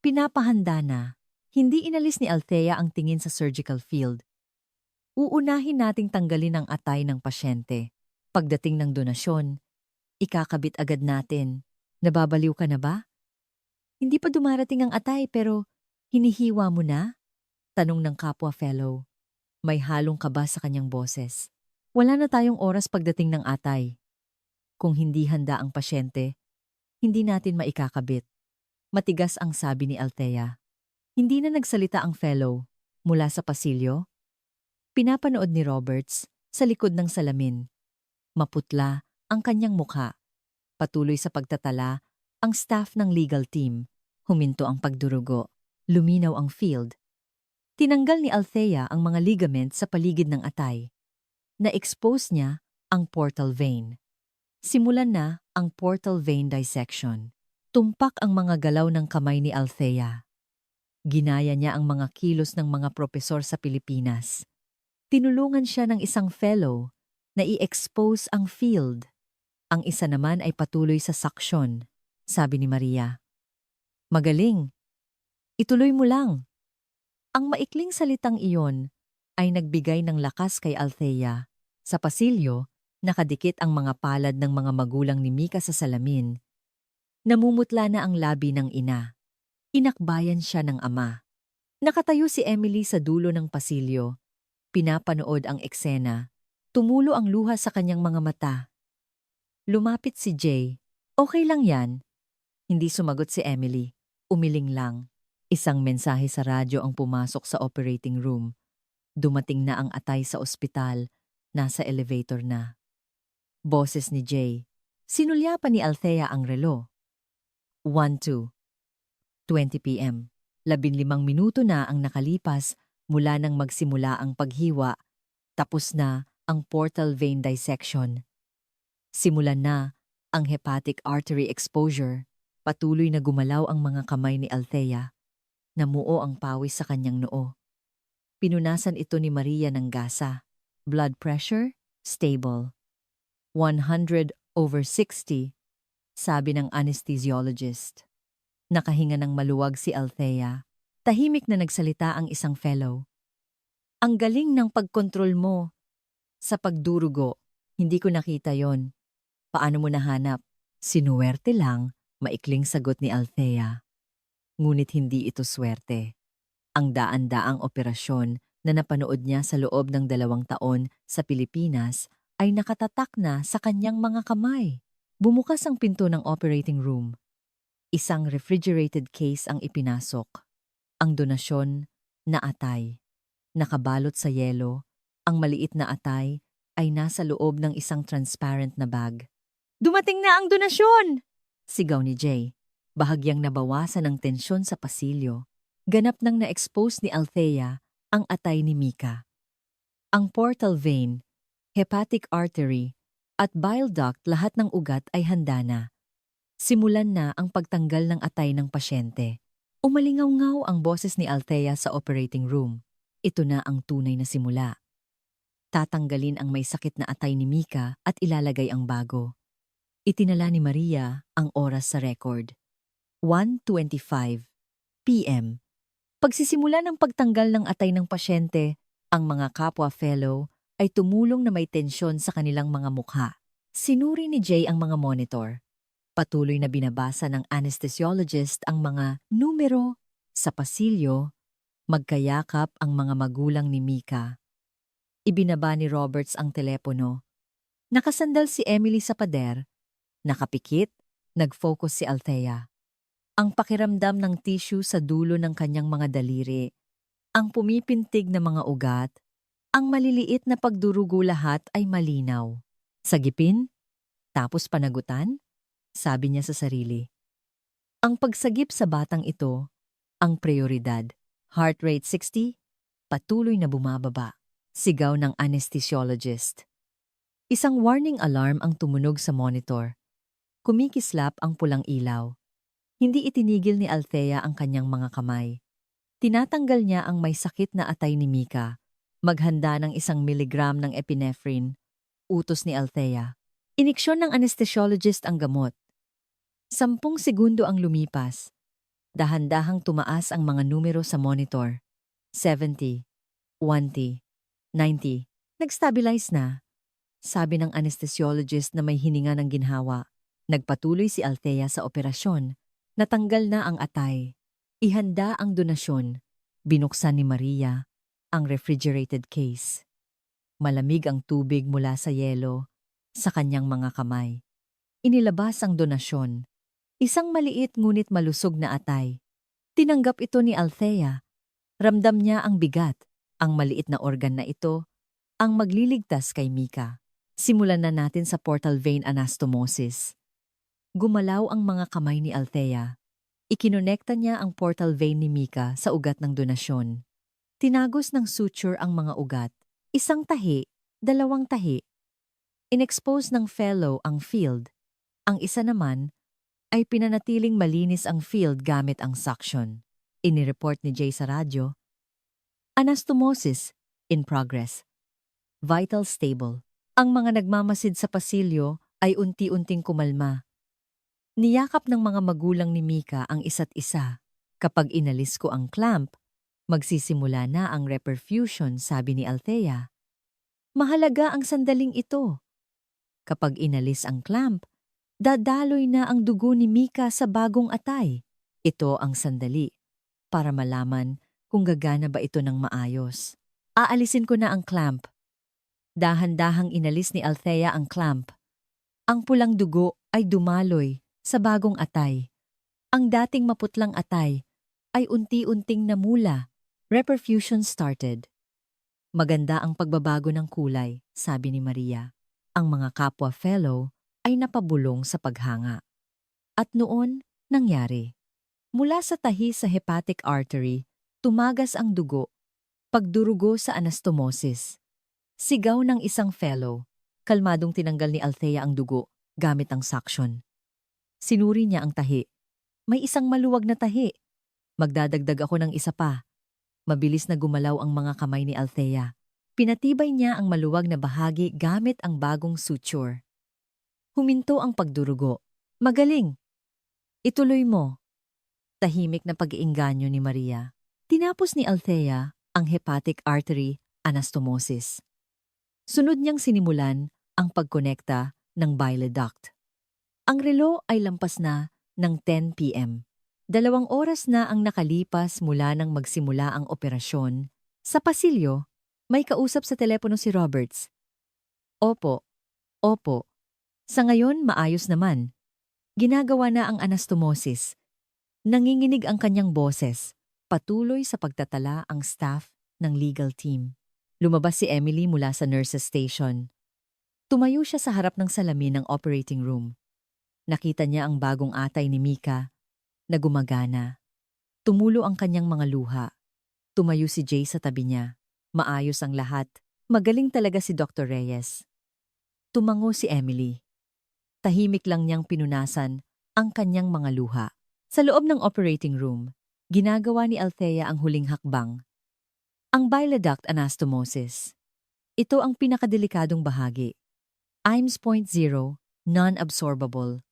Pinapahanda na. Hindi inalis ni Althea ang tingin sa surgical field. Uunahin nating tanggalin ang atay ng pasyente. Pagdating ng donasyon, ikakabit agad natin. Nababaliw ka na ba? Hindi pa dumarating ang atay pero hinihiwa mo na? Tanong ng kapwa fellow. May halong kaba sa kanyang boses. Wala na tayong oras pagdating ng atay. Kung hindi handa ang pasyente, hindi natin maikakabit. Matigas ang sabi ni Althea. Hindi na nagsalita ang fellow mula sa pasilyo. Pinapanood ni Roberts sa likod ng salamin. Maputla ang kanyang mukha. Patuloy sa pagtatala ang staff ng legal team. Huminto ang pagdurugo. Luminaw ang field. Tinanggal ni Althea ang mga ligament sa paligid ng atay. Na-expose niya ang portal vein. Simulan na ang portal vein dissection. Tumpak ang mga galaw ng kamay ni Althea. Ginaya niya ang mga kilos ng mga propesor sa Pilipinas. Tinulungan siya ng isang fellow na i-expose ang field. Ang isa naman ay patuloy sa suction, sabi ni Maria. Magaling. Ituloy mo lang. Ang maikling salitang iyon ay nagbigay ng lakas kay Althea. Sa pasilyo, nakadikit ang mga palad ng mga magulang ni Mika sa salamin. Namumutla na ang labi ng ina. Inakbayan siya ng ama. Nakatayo si Emily sa dulo ng pasilyo. Pinapanood ang eksena. Tumulo ang luha sa kanyang mga mata. Lumapit si Jay. Okay lang yan. Hindi sumagot si Emily. Umiling lang. Isang mensahe sa radyo ang pumasok sa operating room. Dumating na ang atay sa ospital. Nasa elevator na. Boses ni Jay. Sinulyapan ni Althea ang relo. 1:02, 20 p.m. 15 minuto na ang nakalipas mula nang magsimula ang paghiwa. Tapos na ang portal vein dissection. Simulan na ang hepatic artery exposure. Patuloy na gumalaw ang mga kamay ni Althea. Namuo ang pawis sa kanyang noo. Pinunasan ito ni Maria ng gasa. Blood pressure, stable. 100/60, sabi ng anesthesiologist. Nakahinga ng maluwag si Althea. Tahimik na nagsalita ang isang fellow. Ang galing ng pagkontrol mo. Sa pagdurugo, hindi ko nakita yon. Paano mo nahanap? Sinuwerte lang, maikling sagot ni Althea. Ngunit hindi ito swerte. Ang daan-daang operasyon na napanood niya sa loob ng 2 taon sa Pilipinas ay nakatatak na sa kanyang mga kamay. Bumukas ang pinto ng operating room. Isang refrigerated case ang ipinasok. Ang donasyon na atay. Nakabalot sa yelo, ang maliit na atay ay nasa loob ng isang transparent na bag. Dumating na ang donasyon! Sigaw ni Jay. Bahagyang nabawasan ang tensyon sa pasilyo. Ganap nang na-expose ni Althea ang atay ni Mika. Ang portal vein, hepatic artery, at bile duct lahat ng ugat ay handa na. Simulan na ang pagtanggal ng atay ng pasyente. Umalingaw-ngaw ang boses ni Althea sa operating room. Ito na ang tunay na simula. Tatanggalin ang may sakit na atay ni Mika at ilalagay ang bago. Itinala ni Maria ang oras sa record. 1:25 p.m. Pagsisimula ng pagtanggal ng atay ng pasyente, ang mga kapwa fellow ay tumulong na may tensyon sa kanilang mga mukha. Sinuri ni Jay ang mga monitor. Patuloy na binabasa ng anesthesiologist ang mga numero sa pasilyo. Magkayakap ang mga magulang ni Mika. Ibinaba ni Roberts ang telepono. Nakasandal si Emily sa pader. Nakapikit, nag-focus si Althea. Ang pakiramdam ng tissue sa dulo ng kanyang mga daliri, ang pumipintig na mga ugat, ang maliliit na pagdurugo lahat ay malinaw. Sagipin? Tapos panagutan? Sabi niya sa sarili. Ang pagsagip sa batang ito, ang prioridad. Heart rate 60, patuloy na bumababa. Sigaw ng anesthesiologist. Isang warning alarm ang tumunog sa monitor. Kumikislap ang pulang ilaw. Hindi itinigil ni Althea ang kanyang mga kamay. Tinatanggal niya ang may sakit na atay ni Mika. Maghanda ng 1 miligram ng epinephrine. Utos ni Althea. Iniksyon ng anesthesiologist ang gamot. 10 segundo ang lumipas. Dahan-dahang tumaas ang mga numero sa monitor. 70, 1, 90. Nag-stabilize na. Sabi ng anesthesiologist na may hininga ng ginhawa. Nagpatuloy si Althea sa operasyon. Natanggal na ang atay. Ihanda ang donasyon. Binuksan ni Maria ang refrigerated case. Malamig ang tubig mula sa yelo sa kanyang mga kamay. Inilabas ang donasyon. Isang maliit ngunit malusog na atay. Tinanggap ito ni Althea. Ramdam niya ang bigat. Ang maliit na organ na ito ang magliligtas kay Mika. Simulan na natin sa portal vein anastomosis. Gumalaw ang mga kamay ni Althea. Ikinonekta niya ang portal vein ni Mika sa ugat ng donasyon. Tinagos ng suture ang mga ugat. 1 tahi, 2 tahi. Inexpose ng fellow ang field. Ang isa naman ay pinanatiling malinis ang field gamit ang suction. Inireport ni Jay sa radyo. Anastomosis in progress. Vital stable. Ang mga nagmamasid sa pasilyo ay unti-unting kumalma. Niyakap ng mga magulang ni Mika ang isa't isa. Kapag inalis ko ang clamp, magsisimula na ang reperfusion, sabi ni Althea. Mahalaga ang sandaling ito. Kapag inalis ang clamp, dadaloy na ang dugo ni Mika sa bagong atay. Ito ang sandali para malaman kung gagana ba ito ng maayos. Aalisin ko na ang clamp. Dahan-dahang inalis ni Althea ang clamp. Ang pulang dugo ay dumaloy sa bagong atay. Ang dating maputlang atay ay unti-unting namula. Reperfusion started. Maganda ang pagbabago ng kulay, sabi ni Maria. Ang mga kapwa fellow ay napabulong sa paghanga. At noon, nangyari. Mula sa tahi sa hepatic artery, tumagas ang dugo, pagdurugo sa anastomosis. Sigaw ng isang fellow, kalmadong tinanggal ni Althea ang dugo gamit ang suction. Sinuri niya ang tahi. May isang maluwag na tahi. Magdadagdag ako ng isa pa. Mabilis na gumalaw ang mga kamay ni Althea. Pinatibay niya ang maluwag na bahagi gamit ang bagong suture. Huminto ang pagdurugo. Magaling! Ituloy mo. Tahimik na pag-iinganyo ni Maria. Tinapos ni Althea ang hepatic artery anastomosis. Sunod niyang sinimulan ang pagkonekta ng bile duct. Ang relo ay lampas na ng 10 p.m. 2 oras na ang nakalipas mula nang magsimula ang operasyon. Sa pasilyo, may kausap sa telepono si Roberts. Opo. Sa ngayon, maayos naman. Ginagawa na ang anastomosis. Nanginginig ang kanyang boses. Patuloy sa pagtatala ang staff ng legal team. Lumabas si Emily mula sa nurses station. Tumayo siya sa harap ng salamin ng operating room. Nakita niya ang bagong atay ni Mika na gumagana. Tumulo ang kanyang mga luha. Tumayo si Jay sa tabi niya. Maayos ang lahat. Magaling talaga si Dr. Reyes. Tumango si Emily. Tahimik lang niyang pinunasan ang kanyang mga luha. Sa loob ng operating room, ginagawa ni Althea ang huling hakbang. Ang bile duct anastomosis. Ito ang pinakadelikadong bahagi. IMS point 0, non-absorbable.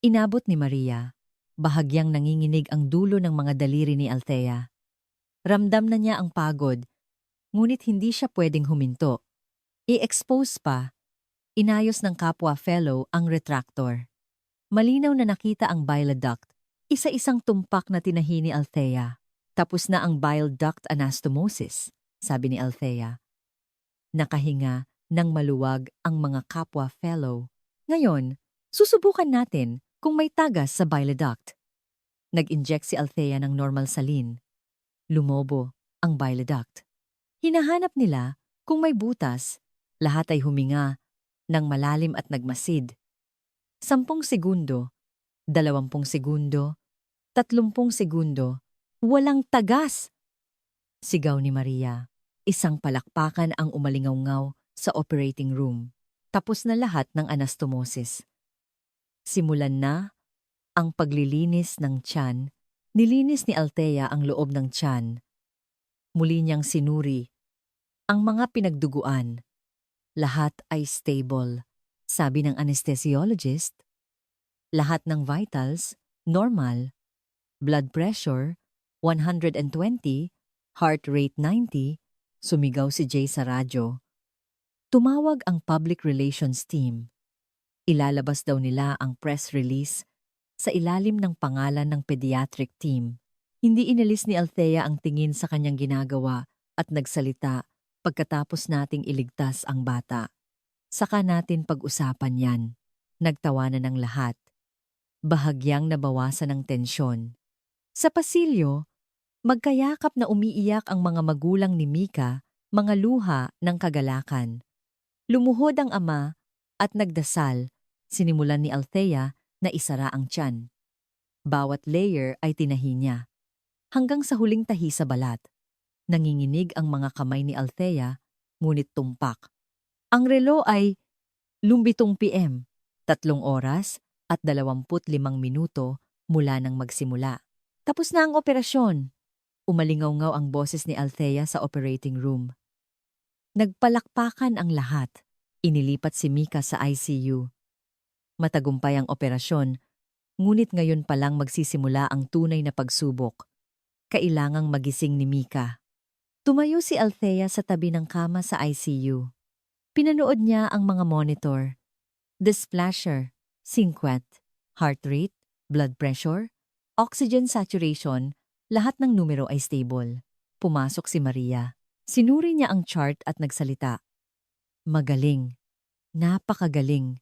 Inabot ni Maria. Bahagyang nanginginig ang dulo ng mga daliri ni Althea. Ramdam na niya ang pagod, ngunit hindi siya pwedeng huminto. I-expose pa, inayos ng kapwa fellow ang retractor. Malinaw na nakita ang bile duct, isa-isang tumpak na tinahi ni Althea. Tapos na ang bile duct anastomosis, sabi ni Althea. Nakahinga ng maluwag ang mga kapwa fellow. Ngayon, susubukan natin kung may tagas sa bile duct. Nag-inject si Althea ng normal saline. Lumobo ang bile duct. Hinahanap nila kung may butas. Lahat ay huminga ng malalim at nagmasid. 10 segundo, 20 segundo, 30 segundo, walang tagas! Sigaw ni Maria. Isang palakpakan ang umalingaw-ngaw sa operating room. Tapos na lahat ng anastomosis. Simulan na ang paglilinis ng tiyan. Nilinis ni Althea ang loob ng tiyan. Muli niyang sinuri ang mga pinagduguan. Lahat ay stable, sabi ng anesthesiologist. Lahat ng vitals, normal. Blood pressure, 120, heart rate 90, sumigaw si Jay sa radyo. Tumawag ang public relations team. Ilalabas daw nila ang press release sa ilalim ng pangalan ng pediatric team. Hindi inalis ni Althea ang tingin sa kanyang ginagawa at nagsalita pagkatapos nating iligtas ang bata. Saka natin pag-usapan yan. Nagtawanan ng lahat. Bahagyang nabawasan ng tensyon. Sa pasilyo, magkayakap na umiiyak ang mga magulang ni Mika, mga luha ng kagalakan. Lumuhod ang ama at nagdasal. Sinimulan ni Althea na isara ang tiyan. Bawat layer ay tinahi niya. Hanggang sa huling tahi sa balat. Nanginginig ang mga kamay ni Althea, ngunit tumpak. Ang relo ay 7 p.m., 3 oras at 25 minuto mula nang magsimula. Tapos na ang operasyon. Umalingaw-ngaw ang boses ni Althea sa operating room. Nagpalakpakan ang lahat. Inilipat si Mika sa ICU. Matagumpay ang operasyon, ngunit ngayon pa lang magsisimula ang tunay na pagsubok. Kailangang magising ni Mika. Tumayo si Althea sa tabi ng kama sa ICU. Pinanood niya ang mga monitor. Dysplasher, 50, heart rate, blood pressure, oxygen saturation, lahat ng numero ay stable. Pumasok si Maria. Sinuri niya ang chart at nagsalita. Magaling. Napakagaling.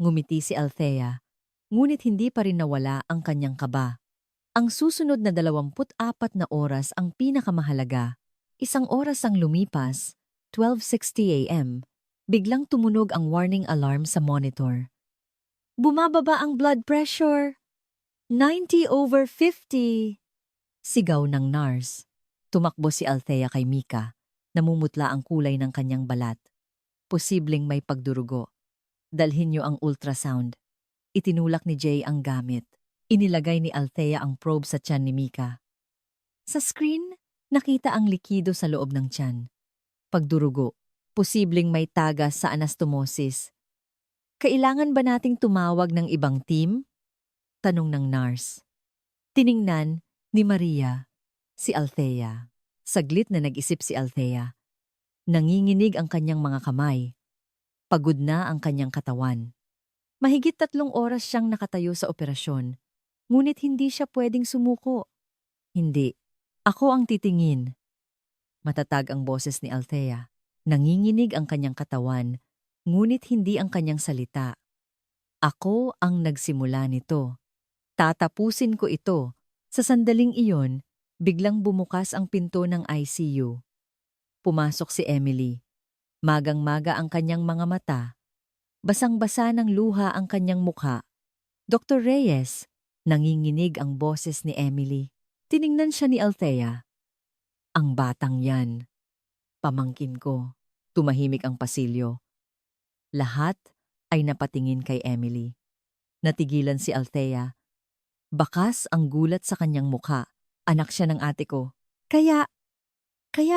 Ngumiti si Althea, ngunit hindi pa rin nawala ang kanyang kaba. Ang susunod na 24 na oras ang pinakamahalaga. Isang oras ang lumipas, 12:60 a.m. Biglang tumunog ang warning alarm sa monitor. Bumababa ang blood pressure. 90/50. Sigaw ng nurse. Tumakbo si Althea kay Mika. Namumutla ang kulay ng kanyang balat. Posibleng may pagdurugo. Dalhin niyo ang ultrasound. Itinulak ni Jay ang gamit. Inilagay ni Althea ang probe sa tiyan ni Mika. Sa screen, nakita ang likido sa loob ng tiyan. Pagdurugo. Posibleng may tagas sa anastomosis. Kailangan ba nating tumawag ng ibang team? Tanong ng nurse. Tiningnan ni Maria si Althea. Saglit na nag-isip si Althea. Nanginginig ang kanyang mga kamay. Pagod na ang kanyang katawan. Mahigit 3 oras siyang nakatayo sa operasyon, ngunit hindi siya pwedeng sumuko. Hindi. Ako ang titingin. Matatag ang boses ni Althea. Nanginginig ang kanyang katawan, ngunit hindi ang kanyang salita. Ako ang nagsimula nito. Tatapusin ko ito. Sa sandaling iyon, biglang bumukas ang pinto ng ICU. Pumasok si Emily. Magang-maga ang kanyang mga mata. Basang-basa ng luha ang kanyang mukha. Dr. Reyes, nanginginig ang boses ni Emily. Tiningnan siya ni Althea. Ang batang yan. Pamangkin ko. Tumahimik ang pasilyo. Lahat ay napatingin kay Emily. Natigilan si Althea. Bakas ang gulat sa kanyang mukha. Anak siya ng ate ko. Kaya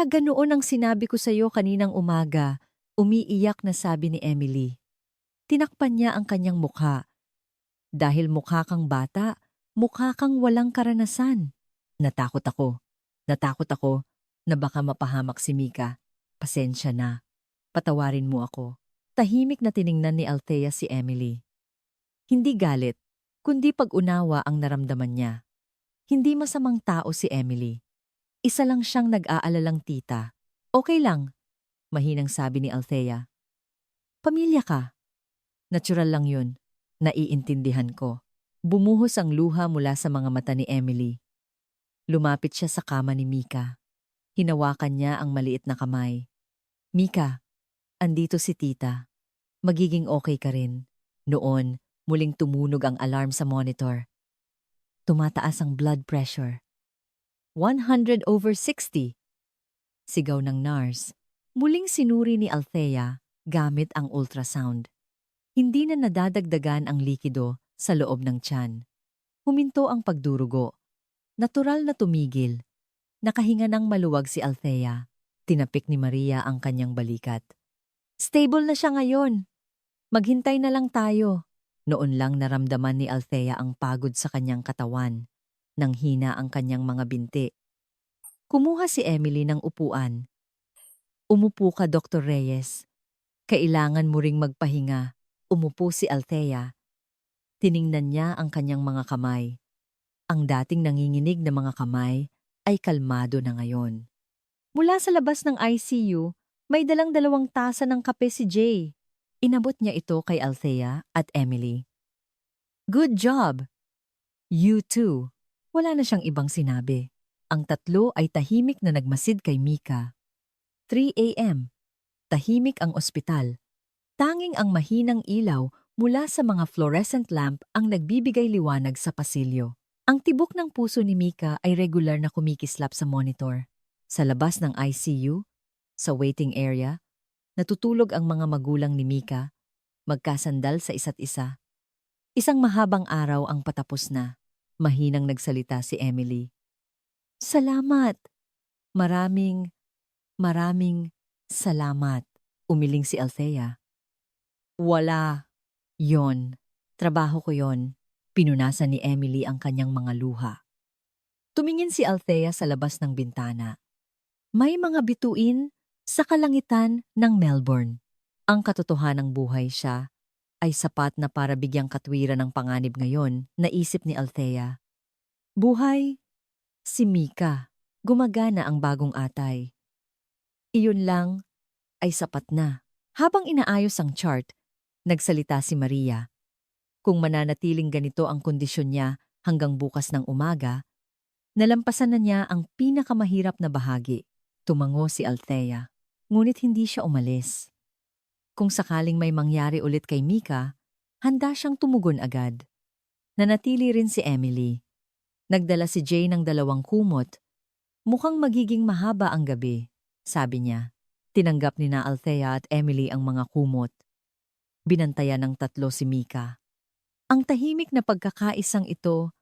ganoon ang sinabi ko sa iyo kaninang umaga, umiiyak na sabi ni Emily. Tinakpan niya ang kanyang mukha. Dahil mukha kang bata, mukha kang walang karanasan. Natakot ako. Natakot ako na baka mapahamak si Mika. Pasensya na. Patawarin mo ako. Tahimik na tiningnan ni Althea si Emily. Hindi galit, kundi pag-unawa ang naramdaman niya. Hindi masamang tao si Emily. Isa lang siyang nag-aalalang tita. Okay lang, mahinang sabi ni Althea. Pamilya ka. Natural lang yun. Naiintindihan ko. Bumuhos ang luha mula sa mga mata ni Emily. Lumapit siya sa kama ni Mika. Hinawakan niya ang maliit na kamay. Mika, andito si tita. Magiging okay ka rin. Noon, muling tumunog ang alarm sa monitor. Tumataas ang blood pressure. 100/60. Sigaw ng nurse. Muling sinuri ni Althea gamit ang ultrasound. Hindi na nadadagdagan ang likido sa loob ng tiyan. Huminto ang pagdurugo. Natural na tumigil. Nakahinga ng maluwag si Althea. Tinapik ni Maria ang kanyang balikat. Stable na siya ngayon. Maghintay na lang tayo. Noon lang naramdaman ni Althea ang pagod sa kanyang katawan. Nang hina ang kanyang mga binti. Kumuha si Emily ng upuan. Umupo ka, Dr. Reyes. Kailangan mo ring magpahinga. Umupo si Althea. Tiningnan niya ang kanyang mga kamay. Ang dating nanginginig na mga kamay ay kalmado na ngayon. Mula sa labas ng ICU, may dalang 2 tasa ng kape si Jay. Inabot niya ito kay Althea at Emily. Good job! You too. Wala na siyang ibang sinabi. Ang tatlo ay tahimik na nagmasid kay Mika. 3 a.m. Tahimik ang ospital. Tanging ang mahinang ilaw mula sa mga fluorescent lamp ang nagbibigay liwanag sa pasilyo. Ang tibok ng puso ni Mika ay regular na kumikislap sa monitor. Sa labas ng ICU, sa waiting area, natutulog ang mga magulang ni Mika, magkasandal sa isa't isa. Isang mahabang araw ang patapos na. Mahinang nagsalita si Emily. Salamat! Maraming salamat. Umiling si Althea. Wala. Yon. Trabaho ko yon. Pinunasan ni Emily ang kanyang mga luha. Tumingin si Althea sa labas ng bintana. May mga bituin sa kalangitan ng Melbourne. Ang katotohanang buhay siya ay sapat na para bigyang katwiran ng panganib ngayon, naisip ni Althea. Buhay, si Mika. Gumagana ang bagong atay. Iyon lang ay sapat na. Habang inaayos ang chart, nagsalita si Maria. Kung mananatiling ganito ang kondisyon niya hanggang bukas ng umaga, nalampasan na niya ang pinakamahirap na bahagi. Tumango si Althea. Ngunit hindi siya umalis. Kung sakaling may mangyari ulit kay Mika, handa siyang tumugon agad. Nanatili rin si Emily. Nagdala si Jay ng 2 kumot. Mukhang magiging mahaba ang gabi, sabi niya. Tinanggap ni na Althea at Emily ang mga kumot. Binantayan ng 3 si Mika. Ang tahimik na pagkakaisang ito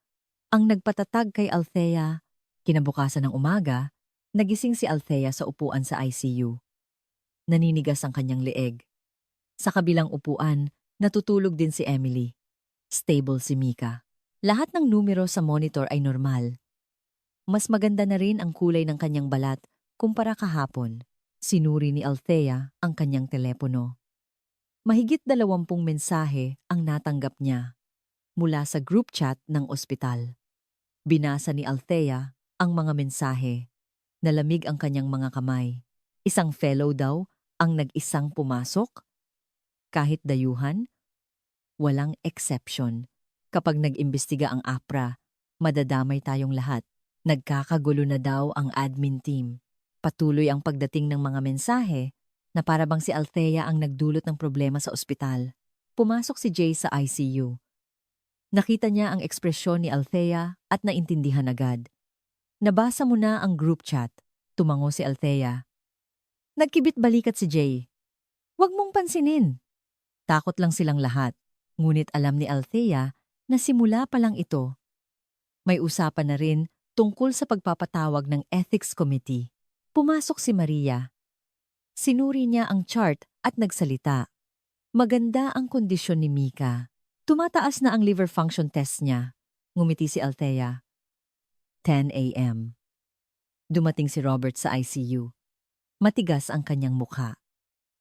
ang nagpatatag kay Althea. Kinabukasan ng umaga, nagising si Althea sa upuan sa ICU. Naninigas ang kanyang leeg. Sa kabilang upuan, natutulog din si Emily. Stable si Mika. Lahat ng numero sa monitor ay normal. Mas maganda na rin ang kulay ng kanyang balat kumpara kahapon. Sinuri ni Althea ang kanyang telepono. Mahigit 20 mensahe ang natanggap niya mula sa group chat ng ospital. Binasa ni Althea ang mga mensahe. Nalamig ang kanyang mga kamay. Isang fellow daw ang nag-isang pumasok. Kahit dayuhan, walang exception. Kapag nag-imbestiga ang APRA, madadamay tayong lahat. Nagkakagulo na daw ang admin team. Patuloy ang pagdating ng mga mensahe na parabang si Althea ang nagdulot ng problema sa ospital. Pumasok si Jay sa ICU. Nakita niya ang ekspresyon ni Althea at naintindihan agad. Nabasa mo na ang group chat. Tumango si Althea. Nagkibit balikat si Jay. Huwag mong pansinin. Takot lang silang lahat. Ngunit alam ni Althea na simula pa lang ito. May usapan na rin tungkol sa pagpapatawag ng Ethics Committee. Pumasok si Maria. Sinuri niya ang chart at nagsalita. Maganda ang kondisyon ni Mika. Tumataas na ang liver function test niya. Ngumiti si Althea. 10 a.m. Dumating si Robert sa ICU. Matigas ang kanyang mukha.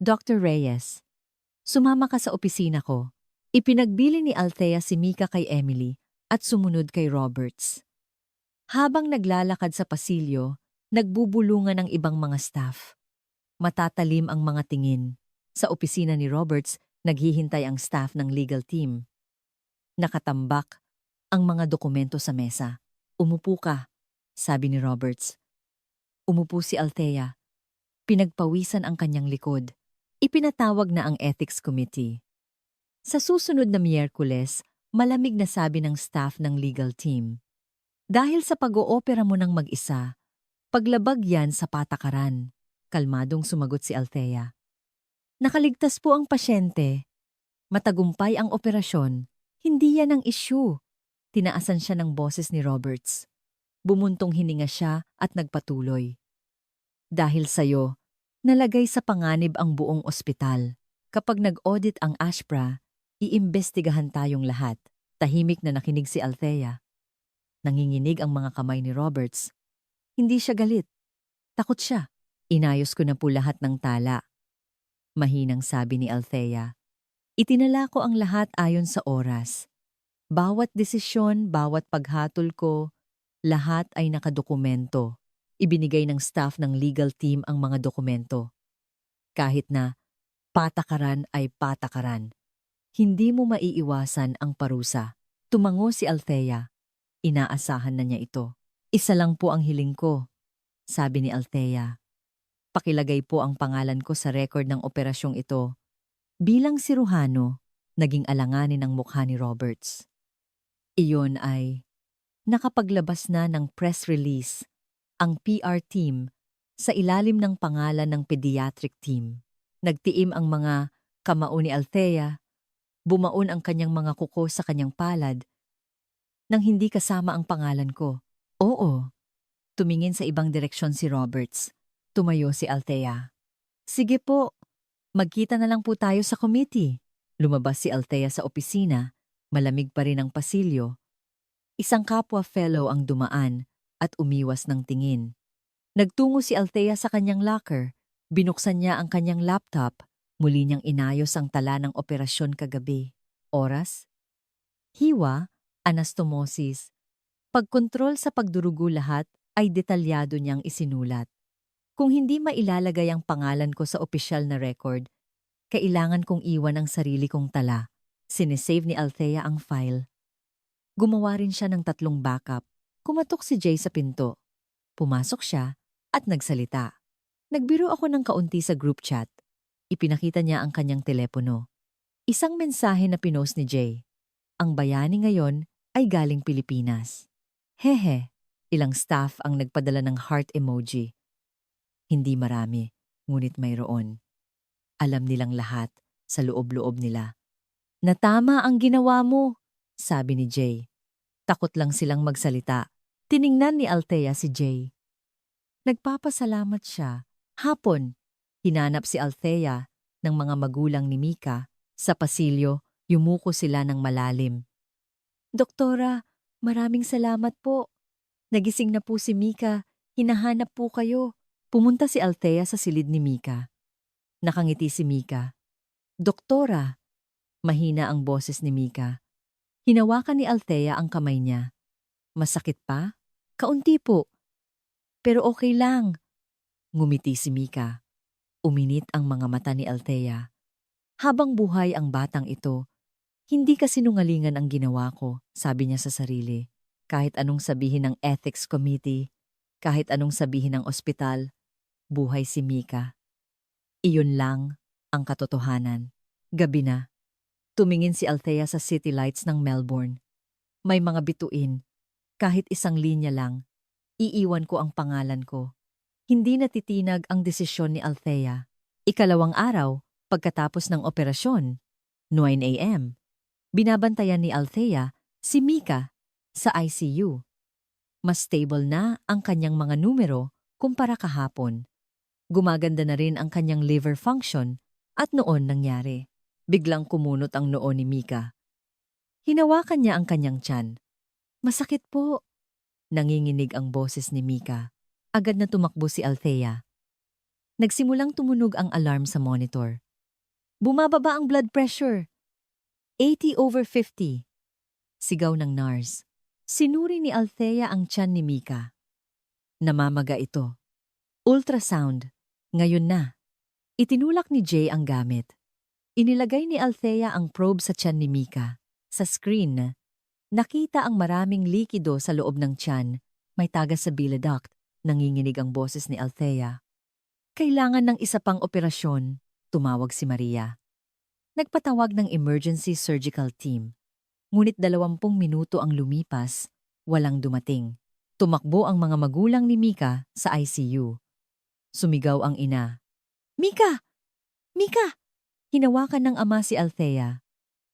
Dr. Reyes, sumama ka sa opisina ko. Ipinagbili ni Althea si Mika kay Emily at sumunod kay Roberts. Habang naglalakad sa pasilyo, nagbubulungan ang ibang mga staff. Matatalim ang mga tingin. Sa opisina ni Roberts, naghihintay ang staff ng legal team. Nakatambak ang mga dokumento sa mesa. Umupo ka, sabi ni Roberts. Umupo si Althea. Pinagpawisan ang kanyang likod. Ipinatawag na ang Ethics Committee. Sa susunod na Miyerkules, malamig na sabi ng staff ng legal team. Dahil sa pag-oopera mo ng mag-isa, paglabag yan sa patakaran. Kalmadong sumagot si Althea. Nakaligtas po ang pasyente. Matagumpay ang operasyon. Hindi yan ang issue. Tinaasan siya ng boses ni Roberts. Bumuntong hininga siya at nagpatuloy. Dahil sa'yo, nalagay sa panganib ang buong ospital. Kapag nag-audit ang ASPRA, iimbestigahan tayong lahat. Tahimik na nakinig si Althea. Nanginginig ang mga kamay ni Roberts. Hindi siya galit. Takot siya. Inayos ko na po lahat ng tala. Mahinang sabi ni Althea. Itinala ko ang lahat ayon sa oras. Bawat desisyon, bawat paghatol ko, lahat ay nakadokumento. Ibinigay ng staff ng legal team ang mga dokumento. Kahit na patakaran ay patakaran, hindi mo maiiwasan ang parusa. Tumango si Althea. Inaasahan na niya ito. Isa lang po ang hiling ko, sabi ni Althea. Pakilagay po ang pangalan ko sa record ng operasyong ito. Bilang siruhano, naging alanganin ang mukha ni Roberts. Iyon ay nakapaglabas na ng press release ang PR team sa ilalim ng pangalan ng pediatric team. Nagtiim ang mga kamao ni Althea, bumaon ang kanyang mga kuko sa kanyang palad nang hindi kasama ang pangalan ko. Oo, tumingin sa ibang direksyon si Roberts. Tumayo si Althea. Sige po, magkita na lang po tayo sa committee. Lumabas si Althea sa opisina, malamig pa rin ang pasilyo. Isang kapwa fellow ang dumaan at umiwas ng tingin. Nagtungo si Althea sa kanyang locker. Binuksan niya ang kanyang laptop. Muli niyang inayos ang tala ng operasyon kagabi. Oras? Hiwa, anastomosis. Pagkontrol sa pagdurugo lahat ay detalyado niyang isinulat. Kung hindi mailalagay ang pangalan ko sa opisyal na record, Kailangan kong iwan ang sarili kong tala. Sinesave ni Althea ang file. Gumawa rin siya ng 3 backup. Kumatok si Jay sa pinto. Pumasok siya at nagsalita. Nagbiro ako ng kaunti sa group chat. Ipinakita niya ang kanyang telepono. Isang mensahe na pinost ni Jay. Ang bayani ngayon ay galing Pilipinas. Hehe, ilang staff ang nagpadala ng heart emoji. Hindi marami, ngunit mayroon. Alam nilang lahat sa loob-loob nila. Natama ang ginawa mo, sabi ni Jay. Takot lang silang magsalita. Tiningnan ni Althea si Jay. Nagpapasalamat siya. Hapon, hinanap si Althea ng mga magulang ni Mika. Sa pasilyo, yumuko sila ng malalim. Doktora, maraming salamat po. Nagising na po si Mika. Hinahanap po kayo. Pumunta si Althea sa silid ni Mika. Nakangiti si Mika. Doktora, mahina ang boses ni Mika. Hinawakan ni Althea ang kamay niya. Masakit pa? Kaunti po. Pero okay lang. Ngumiti si Mika. Uminit ang mga mata ni Althea. Habang buhay ang batang ito, hindi kasinungalingan ang ginawa ko, sabi niya sa sarili. Kahit anong sabihin ng ethics committee, kahit anong sabihin ng ospital, buhay si Mika. Iyon lang ang katotohanan. Gabi na. Tumingin si Althea sa city lights ng Melbourne. May mga bituin. Kahit isang linya lang, iiwan ko ang pangalan ko. Hindi natitinag ang desisyon ni Althea. 2 araw, pagkatapos ng operasyon, 9 a.m., binabantayan ni Althea si Mika sa ICU. Mas stable na ang kanyang mga numero kumpara kahapon. Gumaganda na rin ang kanyang liver function at noon nangyari. Biglang kumunot ang noo ni Mika. Hinawakan niya ang kanyang tiyan. Masakit po. Nanginginig ang boses ni Mika. Agad na tumakbo si Althea. Nagsimulang tumunog ang alarm sa monitor. Bumababa ang blood pressure. 80/50. Sigaw ng nurse. Sinuri ni Althea ang tiyan ni Mika. Namamaga ito. Ultrasound. Ngayon na. Itinulak ni Jay ang gamit. Inilagay ni Althea ang probe sa tiyan ni Mika. Sa screen, nakita ang maraming likido sa loob ng tiyan. May tagas sa bile duct. Nanginginig ang boses ni Althea. Kailangan ng isa pang operasyon, tumawag si Maria. Nagpatawag ng emergency surgical team. Ngunit 20 minuto ang lumipas, walang dumating. Tumakbo ang mga magulang ni Mika sa ICU. Sumigaw ang ina. Mika! Mika! Hinawakan ng ama si Althea.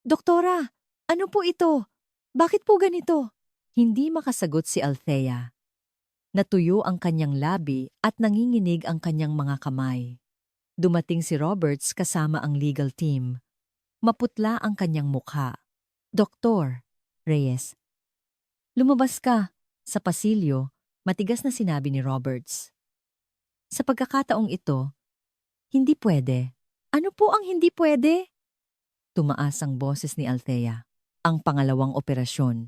Doktora, ano po ito? Bakit po ganito? Hindi makasagot si Althea. Natuyo ang kanyang labi at nanginginig ang kanyang mga kamay. Dumating si Roberts kasama ang legal team. Maputla ang kanyang mukha. Doktor, Reyes. Lumabas ka. Sa pasilyo, matigas na sinabi ni Roberts. Sa pagkakataong ito, hindi pwede. Ano po ang hindi pwede? Tumaas ang boses ni Althea. Ang pangalawang operasyon.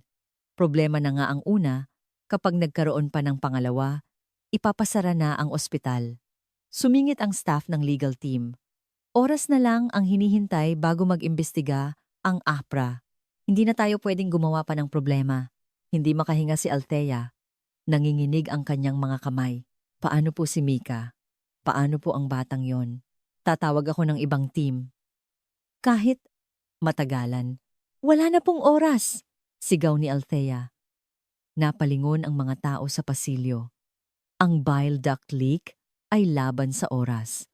Problema na nga ang una, kapag nagkaroon pa ng pangalawa, ipapasara na ang ospital. Sumingit ang staff ng legal team. Oras na lang ang hinihintay bago mag-imbestiga ang APRA. Hindi na tayo pwedeng gumawa pa ng problema. Hindi makahinga si Althea. Nanginginig ang kanyang mga kamay. Paano po si Mika? Paano po ang batang yon? Tatawag ako ng ibang team. Kahit matagalan. Wala na pong oras, sigaw ni Althea. Napalingon ang mga tao sa pasilyo. Ang bile duct leak ay laban sa oras.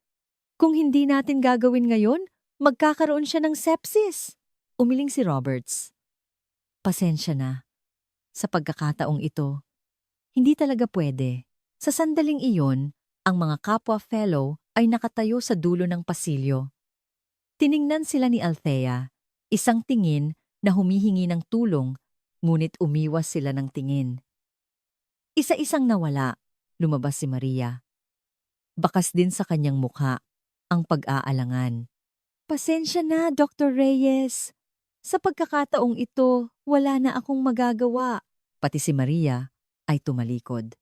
Kung hindi natin gagawin ngayon, magkakaroon siya ng sepsis. Umiling si Roberts. Pasensya na. Sa pagkakataong ito, hindi talaga pwede. Sa sandaling iyon, ang mga kapwa fellow ay nakatayo sa dulo ng pasilyo. Tiningnan sila ni Althea, isang tingin na humihingi ng tulong, ngunit umiwas sila ng tingin. Isa-isang nawala, lumabas si Maria. Bakas din sa kanyang mukha ang pag-aalangan. Pasensya na, Dr. Reyes. Sa pagkakataong ito, wala na akong magagawa. Pati si Maria ay tumalikod.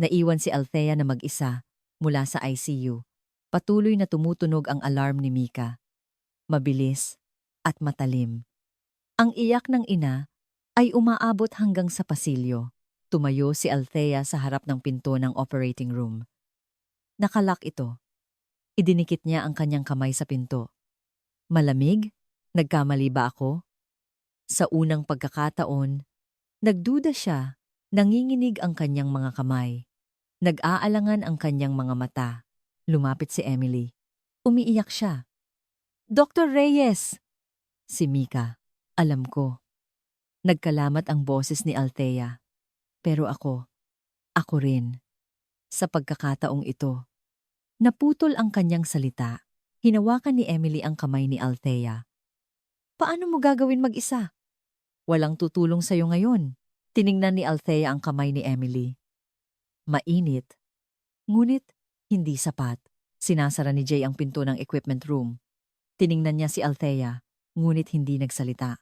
Naiwan si Althea na mag-isa mula sa ICU. Patuloy na tumutunog ang alarm ni Mika. mabilis, at matalim. Ang iyak ng ina ay umaabot hanggang sa pasilyo. Tumayo si Althea sa harap ng pinto ng operating room. Nakalak ito. Idinikit niya ang kanyang kamay sa pinto. Malamig? Nagkamali ba ako? Sa unang pagkakataon, nagduda siya, nanginginig ang kanyang mga kamay. Nag-aalangan ang kanyang mga mata. Lumapit si Emily. Umiiyak siya. Dr. Reyes! Si Mika. Alam ko. Nagkalamat ang boses ni Althea. Pero ako rin. Sa pagkakataong ito, naputol ang kanyang salita. Hinawakan ni Emily ang kamay ni Althea. Paano mo gagawin mag-isa? Walang tutulong sa'yo ngayon. Tiningnan ni Althea ang kamay ni Emily. Mainit. Ngunit, hindi sapat. Sinasara ni Jay ang pinto ng equipment room. Tiningnan niya si Althea, ngunit hindi nagsalita.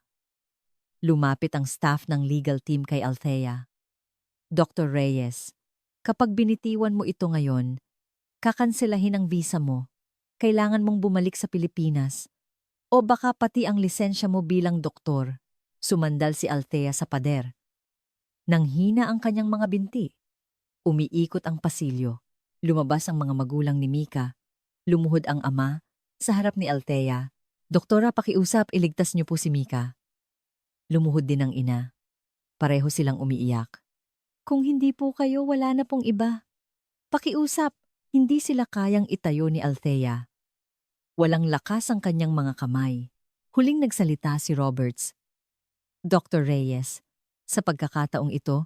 Lumapit ang staff ng legal team kay Althea. Dr. Reyes, kapag binitiwan mo ito ngayon, kakanselahin ang visa mo. Kailangan mong bumalik sa Pilipinas. O baka pati ang lisensya mo bilang doktor. Sumandal si Althea sa pader. Nanghina ang kanyang mga binti. Umiikot ang pasilyo. Lumabas ang mga magulang ni Mika. Lumuhod ang ama sa harap ni Althea. Doktora, pakiusap, iligtas niyo po si Mika. Lumuhod din ang ina. Pareho silang umiiyak. Kung hindi po kayo, wala na pong iba. Pakiusap, hindi sila kayang itayo ni Althea. Walang lakas ang kanyang mga kamay. Huling nagsalita si Roberts. Dr. Reyes, sa pagkakataong ito,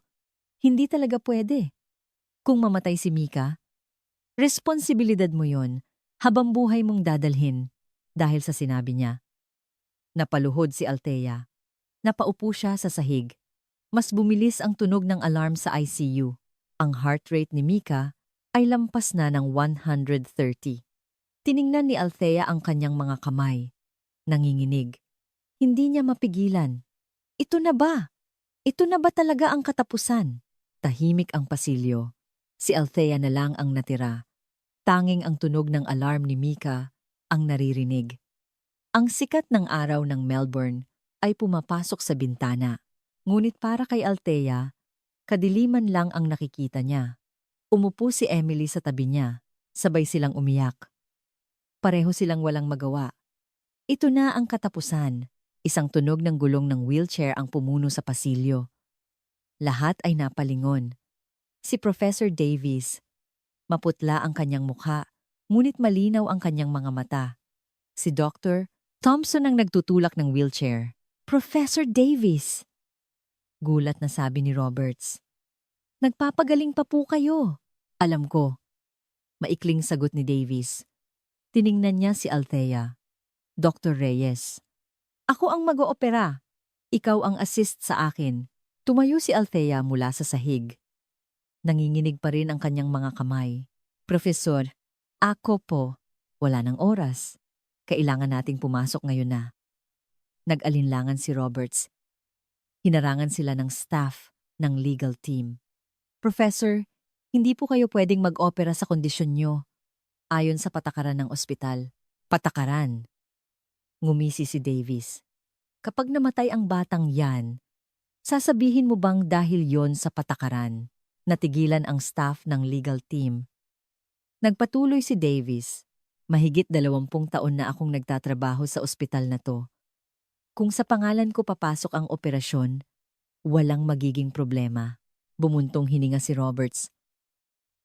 hindi talaga pwede. Kung mamatay si Mika, responsibilidad mo yon habang buhay mong dadalhin dahil sa sinabi niya. Napaluhod si Althea. Napaupo siya sa sahig. Mas bumilis ang tunog ng alarm sa ICU. Ang heart rate ni Mika ay lampas na ng 130. Tiningnan ni Althea ang kanyang mga kamay. Nanginginig. Hindi niya mapigilan. Ito na ba? Ito na ba talaga ang katapusan? Tahimik ang pasilyo. Si Althea na lang ang natira. Tanging ang tunog ng alarm ni Mika ang naririnig. Ang sikat ng araw ng Melbourne ay pumapasok sa bintana. Ngunit para kay Althea, kadiliman lang ang nakikita niya. Umupo si Emily sa tabi niya. Sabay silang umiyak. Pareho silang walang magawa. Ito na ang katapusan. Isang tunog ng gulong ng wheelchair ang pumuno sa pasilyo. Lahat ay napalingon. Si Professor Davies. Maputla ang kanyang mukha, ngunit malinaw ang kanyang mga mata. Si Dr. Thompson ang nagtutulak ng wheelchair. Professor Davies! Gulat na sabi ni Roberts. Nagpapagaling pa po kayo. Alam ko. Maikling sagot ni Davies. Tiningnan niya si Althea. Dr. Reyes. Ako ang mag-oopera. Ikaw ang assist sa akin. Tumayo si Althea mula sa sahig. Nanginginig pa rin ang kanyang mga kamay. Profesor, ako po. Wala ng oras. Kailangan nating pumasok ngayon na. Nag-alinlangan si Roberts. Hinarangan sila ng staff ng legal team. Professor, hindi po kayo pwedeng mag-opera sa kondisyon nyo. Ayon sa patakaran ng ospital. Patakaran. Ngumisi si Davies. Kapag namatay ang batang yan, sasabihin mo bang dahil yon sa patakaran? Natigilan ang staff ng legal team. Nagpatuloy si Davies. Mahigit 20 taon na akong nagtatrabaho sa ospital na to. Kung sa pangalan ko papasok ang operasyon, walang magiging problema. Bumuntong hininga si Roberts.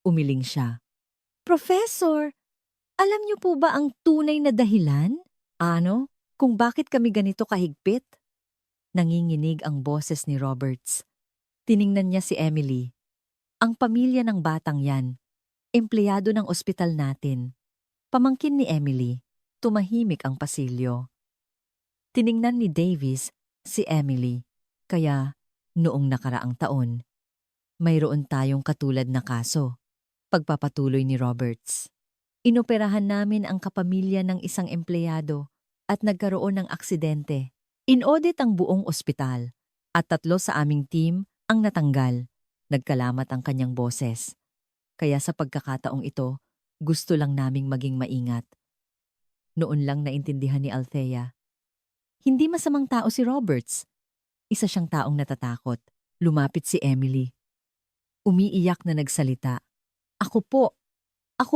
Umiling siya. Professor, alam niyo po ba ang tunay na dahilan? Ano? Kung bakit kami ganito kahigpit? Nanginginig ang boses ni Roberts. Tiningnan niya si Emily. Ang pamilya ng batang yan, empleyado ng ospital natin. Pamangkin ni Emily, tumahimik ang pasilyo. Tiningnan ni Davies si Emily. Kaya, noong nakaraang taon, mayroon tayong katulad na kaso. Pagpapatuloy ni Roberts. Inoperahan namin ang kapamilya ng isang empleyado at nagkaroon ng aksidente. In-audit ang buong ospital at 3 sa aming team ang natanggal. Nagkalamat ang kanyang boses. Kaya sa pagkakataong ito, gusto lang naming maging maingat. Noon lang naintindihan ni Althea. Hindi masamang tao si Roberts. Isa siyang taong natatakot. Lumapit si Emily. Umiiyak na nagsalita. Ako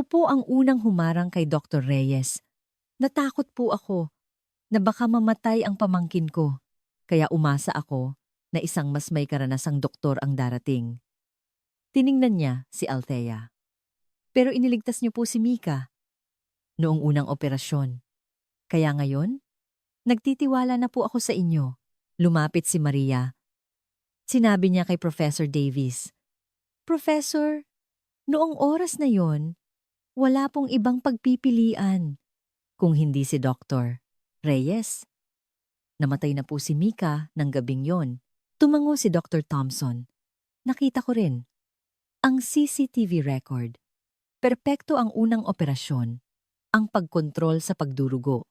po ang unang humarang kay Dr. Reyes. Natakot po ako na baka mamatay ang pamangkin ko. Kaya umasa ako na isang mas may karanasang doktor ang darating. Tiningnan niya si Althea. Pero iniligtas niyo po si Mika noong unang operasyon. Kaya ngayon, nagtitiwala na po ako sa inyo. Lumapit si Maria. Sinabi niya kay Professor Davis, Professor, noong oras na yon, wala pong ibang pagpipilian kung hindi si Dr. Reyes. Namatay na po si Mika ng gabing yon. Tumango si Dr. Thompson. Nakita ko rin. Ang CCTV record. Perpekto ang unang operasyon. Ang pagkontrol sa pagdurugo.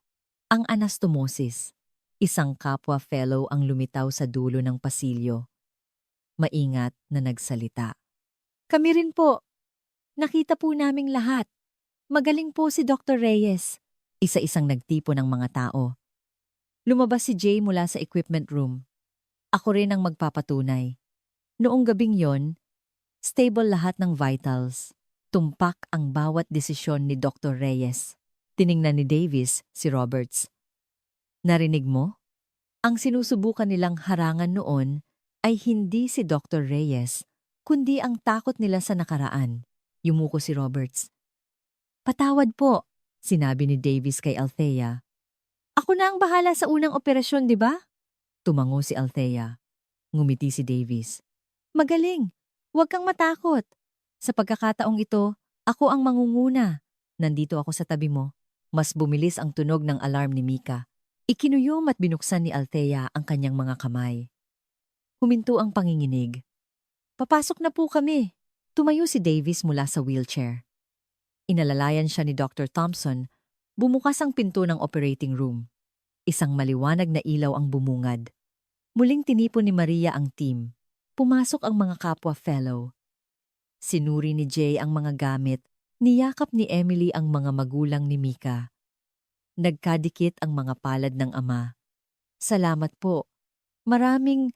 Ang anastomosis. Isang kapwa fellow ang lumitaw sa dulo ng pasilyo. Maingat na nagsalita. Kami rin po. Nakita po naming lahat. Magaling po si Dr. Reyes. Isa-isang nagtipo ng mga tao. Lumabas si Jay mula sa equipment room. Ako rin ang magpapatunay. Noong gabing yon, stable lahat ng vitals. Tumpak ang bawat desisyon ni Dr. Reyes. Tiningnan ni Davis si Roberts. Narinig mo? Ang sinusubukan nilang harangan noon ay hindi si Dr. Reyes, kundi ang takot nila sa nakaraan. Yumuko si Roberts. Patawad po, sinabi ni Davis kay Althea. Ako na ang bahala sa unang operasyon, di ba? Tumango si Althea. Ngumiti si Davis. Magaling, huwag kang matakot. Sa pagkakataong ito, ako ang mangunguna. Nandito ako sa tabi mo. Mas bumilis ang tunog ng alarm ni Mika. Ikinuyom at binuksan ni Althea ang kanyang mga kamay. Huminto ang panginginig. Papasok na po kami. Tumayo si Davis mula sa wheelchair. Inalalayan siya ni Dr. Thompson. Bumukas ang pinto ng operating room. Isang maliwanag na ilaw ang bumungad. Muling tinipon ni Maria ang team. Pumasok ang mga kapwa fellow. Sinuri ni Jay ang mga gamit. Niyakap ni Emily ang mga magulang ni Mika. Nagkadikit ang mga palad ng ama. Salamat po. Maraming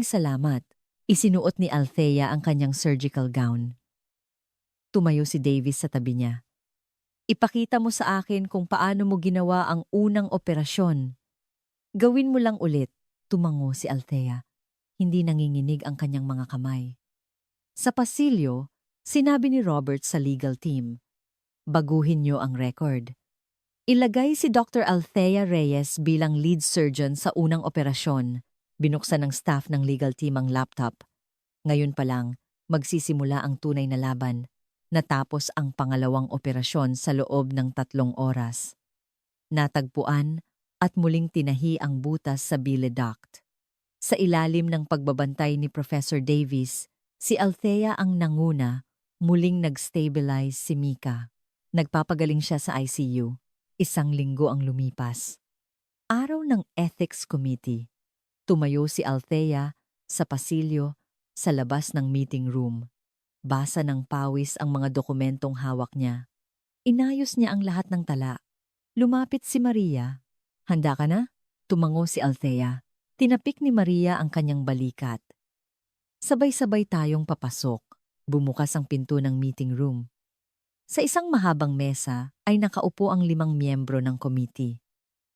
salamat. Isinuot ni Althea ang kanyang surgical gown. Tumayo si Davis sa tabi niya. Ipakita mo sa akin kung paano mo ginawa ang unang operasyon. Gawin mo lang ulit, tumango si Althea. Hindi nanginginig ang kanyang mga kamay. Sa pasilyo, sinabi ni Robert sa legal team, baguhin niyo ang record. Ilagay si Dr. Althea Reyes bilang lead surgeon sa unang operasyon. Binuksan ng staff ng legal team ang laptop. Ngayon pa lang, magsisimula ang tunay na laban. Natapos ang pangalawang operasyon sa loob ng 3 oras. Natagpuan at muling tinahi ang butas sa bile duct. Sa ilalim ng pagbabantay ni Professor Davis, si Althea ang nanguna, muling nag-stabilize si Mika. Nagpapagaling siya sa ICU. 1 linggo ang lumipas. Araw ng Ethics Committee. Tumayo si Althea sa pasilyo sa labas ng meeting room. Basa ng pawis ang mga dokumentong hawak niya. Inayos niya ang lahat ng tala. Lumapit si Maria. Handa ka na? Tumango si Althea. Tinapik ni Maria ang kanyang balikat. Sabay-sabay tayong papasok. Bumukas ang pinto ng meeting room. Sa isang mahabang mesa ay nakaupo ang 5 miyembro ng committee.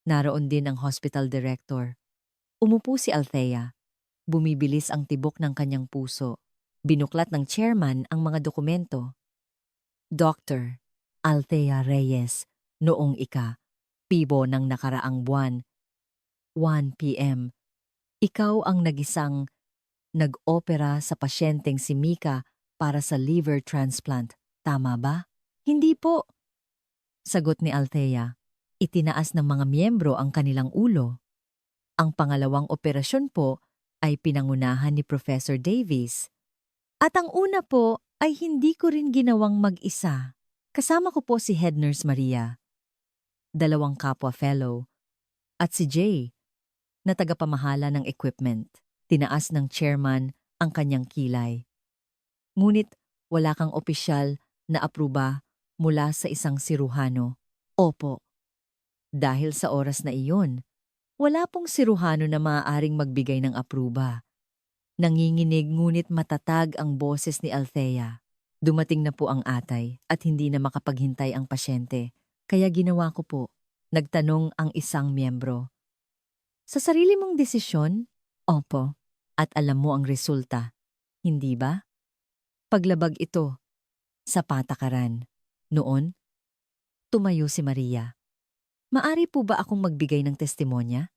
Naroon din ang hospital director. Umupo si Althea. Bumibilis ang tibok ng kanyang puso. Binuklat ng chairman ang mga dokumento. Dr. Althea Reyes, noong Pibo ng nakaraang buwan, 1 p.m. Ikaw ang nagisang nag-opera sa pasyenteng si Mika para sa liver transplant. Tama ba? Hindi po. Sagot ni Althea. Itinaas ng mga miyembro ang kanilang ulo. Ang pangalawang operasyon po ay pinangunahan ni Professor Davis. At ang una po ay hindi ko rin ginawang mag-isa. Kasama ko po si Head Nurse Maria, 2 kapwa fellow, at si Jay, na tagapamahala ng equipment. Tinaas ng chairman ang kanyang kilay. Ngunit wala kang opisyal na apruba mula sa isang siruhano. Opo. Dahil sa oras na iyon, wala pong siruhano na maaaring magbigay ng apruba. Nanginginig ngunit matatag ang boses ni Althea. Dumating na po ang atay at hindi na makapaghintay ang pasyente. Kaya ginawa ko po, nagtanong ang isang miyembro. Sa sarili mong desisyon? Opo. At alam mo ang resulta, hindi ba? Paglabag ito sa patakaran. Noon, tumayo si Maria. Maari po ba akong magbigay ng testimonya?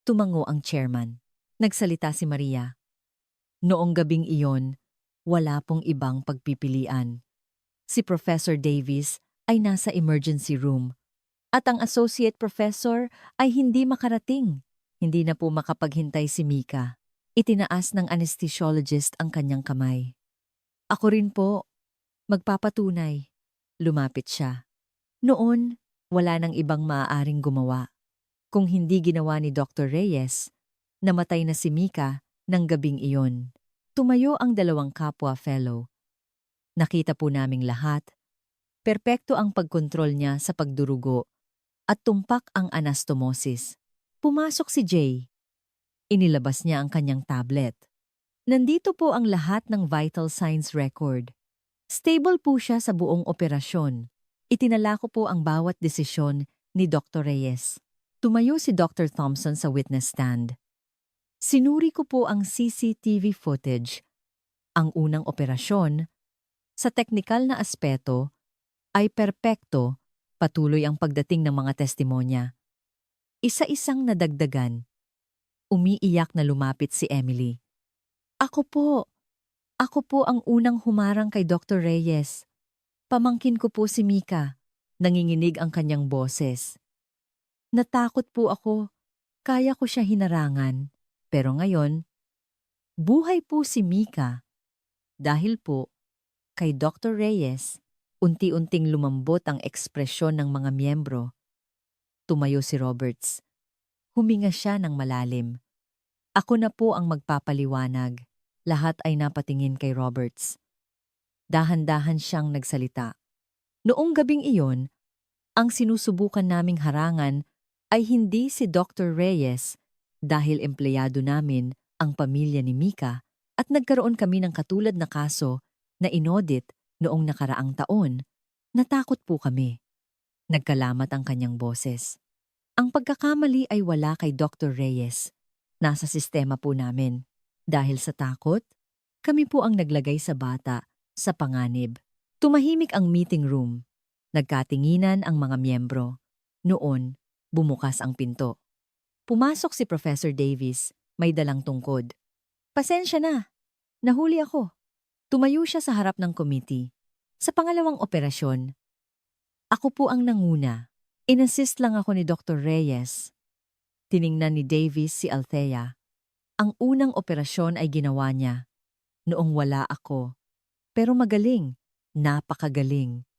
Tumango ang chairman. Nagsalita si Maria. Noong gabing iyon, wala pong ibang pagpipilian. Si Professor Davis ay nasa emergency room at ang associate professor ay hindi makarating. Hindi na po makapaghintay si Mika. Itinaas ng anesthesiologist ang kanyang kamay. Ako rin po, magpapatunay. Lumapit siya. Noon, wala nang ibang maaaring gumawa. Kung hindi ginawa ni Dr. Reyes, namatay na si Mika ng gabing iyon. Tumayo ang dalawang kapwa fellow. Nakita po naming lahat. Perpekto ang pagkontrol niya sa pagdurugo at tumpak ang anastomosis. Pumasok si Jay. Inilabas niya ang kanyang tablet. Nandito po ang lahat ng vital signs record. Stable po siya sa buong operasyon. Itinala ko po ang bawat desisyon ni Dr. Reyes. Tumayo si Dr. Thompson sa witness stand. Sinuri ko po ang CCTV footage. Ang unang operasyon, sa teknikal na aspeto, ay perpekto, patuloy ang pagdating ng mga testimonya. Isa-isang nadagdagan. Umiiyak na lumapit si Emily. Ako po ang unang humarang kay Dr. Reyes. Pamangkin ko po si Mika. Nanginginig ang kanyang boses. Natakot po ako. Kaya ko siya hinarangan. Pero ngayon, buhay po si Mika. Dahil po, kay Dr. Reyes, unti-unting lumambot ang ekspresyon ng mga miyembro. Tumayo si Roberts. Huminga siya ng malalim. Ako na po ang magpapaliwanag. Lahat ay napatingin kay Roberts. Dahan-dahan siyang nagsalita. Noong gabing iyon, ang sinusubukan naming harangan ay hindi si Dr. Reyes dahil empleyado namin ang pamilya ni Mika at nagkaroon kami ng katulad na kaso na inaudit noong nakaraang taon. Natakot po kami. Nagkalamat ang kanyang boses. Ang pagkakamali ay wala kay Dr. Reyes. Nasa sistema po namin. Dahil sa takot, kami po ang naglagay sa bata sa panganib. Tumahimik ang meeting room. Nagkatinginan ang mga miyembro. Noon, bumukas ang pinto. Pumasok si Professor Davis, may dalang tungkod. Pasensya na, nahuli ako. Tumayo siya sa harap ng committee. Sa pangalawang operasyon, ako po ang nanguna. Inassist lang ako ni Dr. Reyes. Tiningnan ni Davis si Althea. Ang unang operasyon ay ginawa niya. Noong wala ako. Pero magaling, napakagaling.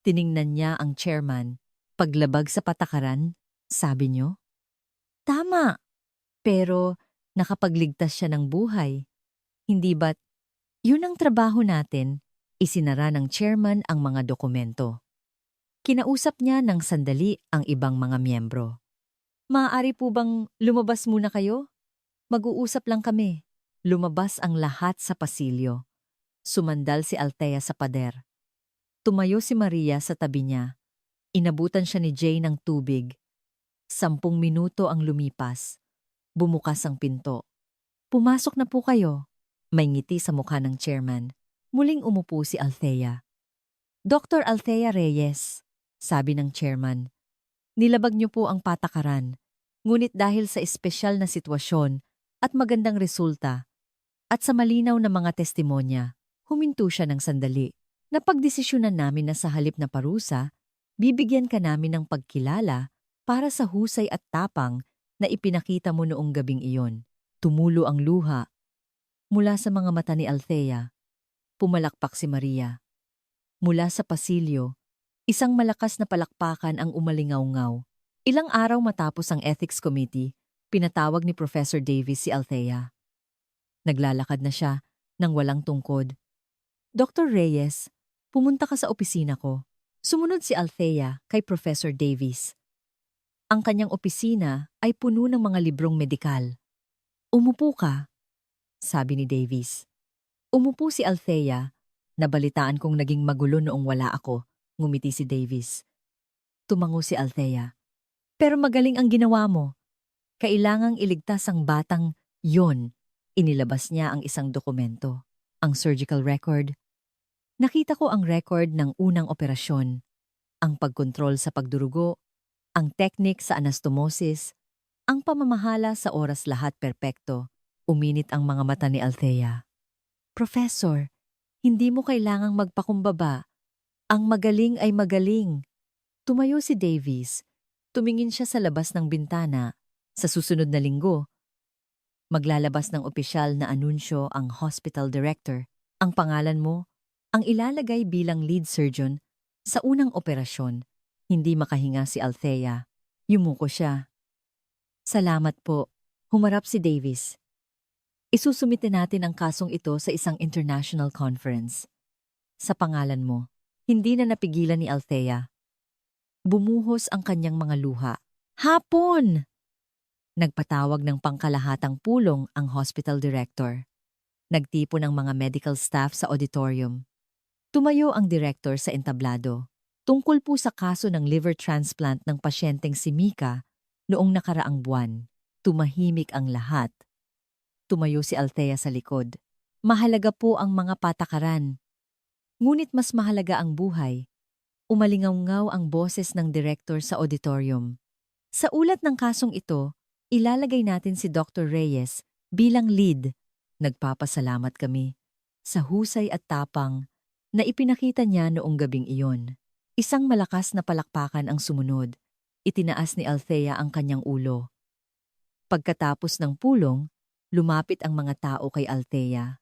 Tiningnan niya ang chairman. Paglabag sa patakaran, sabi niyo? Tama. Pero nakapagligtas siya ng buhay. Hindi ba't yun ang trabaho natin? Isinara ng chairman ang mga dokumento. Kinausap niya ng sandali ang ibang mga miyembro. Maaari po bang lumabas muna kayo? Mag-uusap lang kami. Lumabas ang lahat sa pasilyo. Sumandal si Althea sa pader. Tumayo si Maria sa tabi niya. Inabutan siya ni Jay ng tubig. 10 minuto ang lumipas. Bumukas ang pinto. Pumasok na po kayo. May ngiti sa mukha ng chairman. Muling umupo si Althea. Dr. Althea Reyes, sabi ng chairman. Nilabag niyo po ang patakaran. Ngunit dahil sa espesyal na sitwasyon at magandang resulta at sa malinaw na mga testimonya, huminto siya ng sandali. Napagdesisyonan namin na sa halip na parusa, bibigyan ka namin ng pagkilala para sa husay at tapang na ipinakita mo noong gabing iyon. Tumulo ang luha. Mula sa mga mata ni Althea, pumalakpak si Maria. Mula sa pasilyo, isang malakas na palakpakan ang umalingaw-ngaw. Ilang araw matapos ang ethics committee, pinatawag ni Professor Davis si Althea. Naglalakad na siya nang walang tungkod. Dr. Reyes, pumunta ka sa opisina ko. Sumunod si Althea kay Professor Davis. Ang kanyang opisina ay puno ng mga librong medikal. Umupo ka, sabi ni Davis. Umupo si Althea. Nabalitaan kong naging magulo noong wala ako, ngumiti si Davis. Tumango si Althea. Pero magaling ang ginawa mo. Kailangang iligtas ang batang yon. Inilabas niya ang isang dokumento. Ang surgical record. Nakita ko ang record ng unang operasyon. Ang pagkontrol sa pagdurugo, ang technique sa anastomosis, ang pamamahala sa oras lahat perpekto. Uminit ang mga mata ni Althea. Professor, hindi mo kailangang magpakumbaba. Ang magaling ay magaling. Tumayo si Davis. Tumingin siya sa labas ng bintana. Sa susunod na linggo, maglalabas ng opisyal na anunsyo ang hospital director. Ang pangalan mo, ang ilalagay bilang lead surgeon sa unang operasyon. Hindi makahinga si Althea. Yumuko siya. Salamat po. Humarap si Davis. Isusumite natin ang kasong ito sa isang international conference. Sa pangalan mo, hindi na napigilan ni Althea. Bumuhos ang kanyang mga luha. Hapon! Nagpatawag ng pangkalahatang pulong ang hospital director. Nagtipo ng mga medical staff sa auditorium. Tumayo ang director sa entablado. Tungkol po sa kaso ng liver transplant ng pasyenteng si Mika noong nakaraang buwan. Tumahimik ang lahat. Tumayo si Althea sa likod. Mahalaga po ang mga patakaran. Ngunit mas mahalaga ang buhay. Umalingaw-ngaw ang boses ng director sa auditorium. Sa ulat ng kasong ito, ilalagay natin si Dr. Reyes bilang lead. Nagpapasalamat kami sa husay at tapang na ipinakita niya noong gabing iyon. Isang malakas na palakpakan ang sumunod. Itinaas ni Althea ang kanyang ulo. Pagkatapos ng pulong, lumapit ang mga tao kay Althea.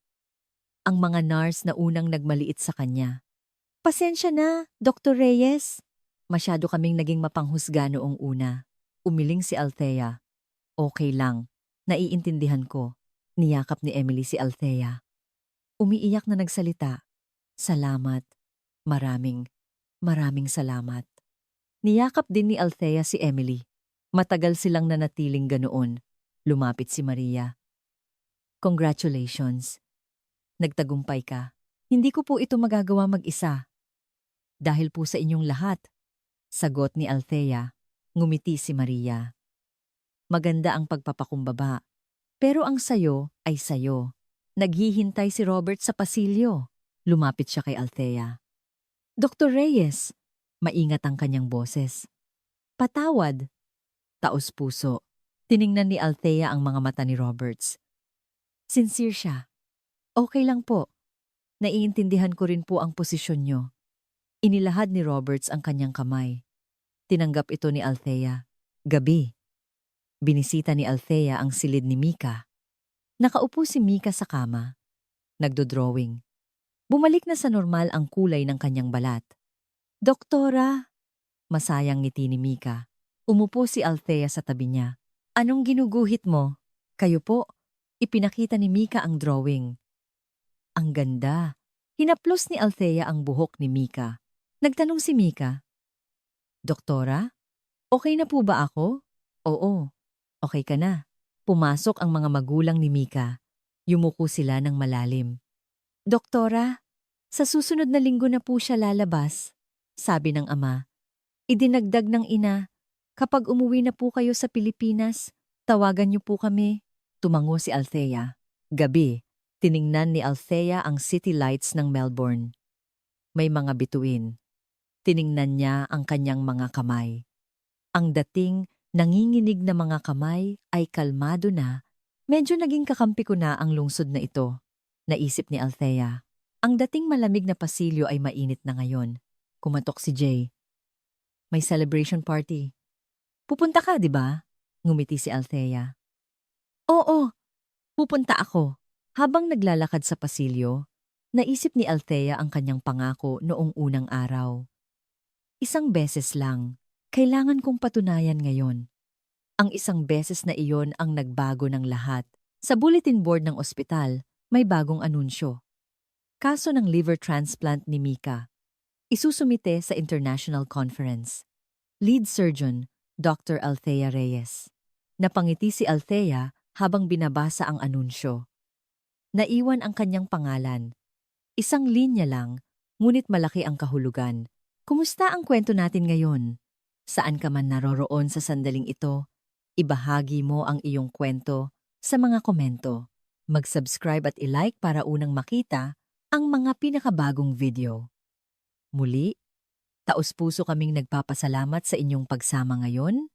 Ang mga nurse na unang nagmaliit sa kanya. Pasensya na, Dr. Reyes. Masyado kaming naging mapanghusga noong una. Umiling si Althea. Okay lang, naiintindihan ko. Niyakap ni Emily si Althea. Umiiyak na nagsalita. Salamat. Maraming salamat. Niyakap din ni Althea si Emily. Matagal silang nanatiling ganoon. Lumapit si Maria. Congratulations. Nagtagumpay ka. Hindi ko po ito magagawa mag-isa. Dahil po sa inyong lahat. Sagot ni Althea. Ngumiti si Maria. Maganda ang pagpapakumbaba. Pero ang sayo ay sayo. Naghihintay si Robert sa pasilyo. Lumapit siya kay Althea. Dr. Reyes, maingat ang kanyang boses. Patawad. Taos puso. Tiningnan ni Althea ang mga mata ni Roberts. Sincere siya. Okay lang po. Naiintindihan ko rin po ang posisyon niyo. Inilahad ni Roberts ang kanyang kamay. Tinanggap ito ni Althea. Gabi. Binisita ni Althea ang silid ni Mika. Nakaupo si Mika sa kama. Nagdodrawing. Bumalik na sa normal ang kulay ng kanyang balat. Doktora! Masayang ngiti ni Mika. Umupo si Althea sa tabi niya. Anong ginuguhit mo? Kayo po. Ipinakita ni Mika ang drawing. Ang ganda. Hinaplos ni Althea ang buhok ni Mika. Nagtanong si Mika. Doktora? Okay na po ba ako? Oo. Okay ka na. Pumasok ang mga magulang ni Mika. Yumuko sila ng malalim. Doktora, sa susunod na linggo na po siya lalabas, sabi ng ama. Idinagdag ng ina, kapag umuwi na po kayo sa Pilipinas, tawagan niyo po kami. Tumango si Althea. Gabi, tiningnan ni Althea ang city lights ng Melbourne. May mga bituin. Tiningnan niya ang kanyang mga kamay. Ang dating nanginginig na mga kamay ay kalmado na. Medyo naging kakampi ko na ang lungsod na ito. Naisip ni Althea. Ang dating malamig na pasilyo ay mainit na ngayon. Kumatok si Jay. May celebration party. Pupunta ka, di ba? Ngumiti si Althea. Oo, pupunta ako. Habang naglalakad sa pasilyo, naisip ni Althea ang kanyang pangako noong unang araw. Isang beses lang, kailangan kong patunayan ngayon. Ang isang beses na iyon ang nagbago ng lahat. Sa bulletin board ng ospital, may bagong anunsyo. Kaso ng liver transplant ni Mika. Isusumite sa international conference. Lead surgeon, Dr. Althea Reyes. Napangiti si Althea habang binabasa ang anunsyo. Naiwan ang kanyang pangalan. Isang linya lang, ngunit malaki ang kahulugan. Kumusta ang kwento natin ngayon? Saan ka man naroroon sa sandaling ito, ibahagi mo ang iyong kwento sa mga komento. Mag-subscribe at i-like para unang makita ang mga pinakabagong video. Muli, taos-puso kaming nagpapasalamat sa inyong pagsama ngayon.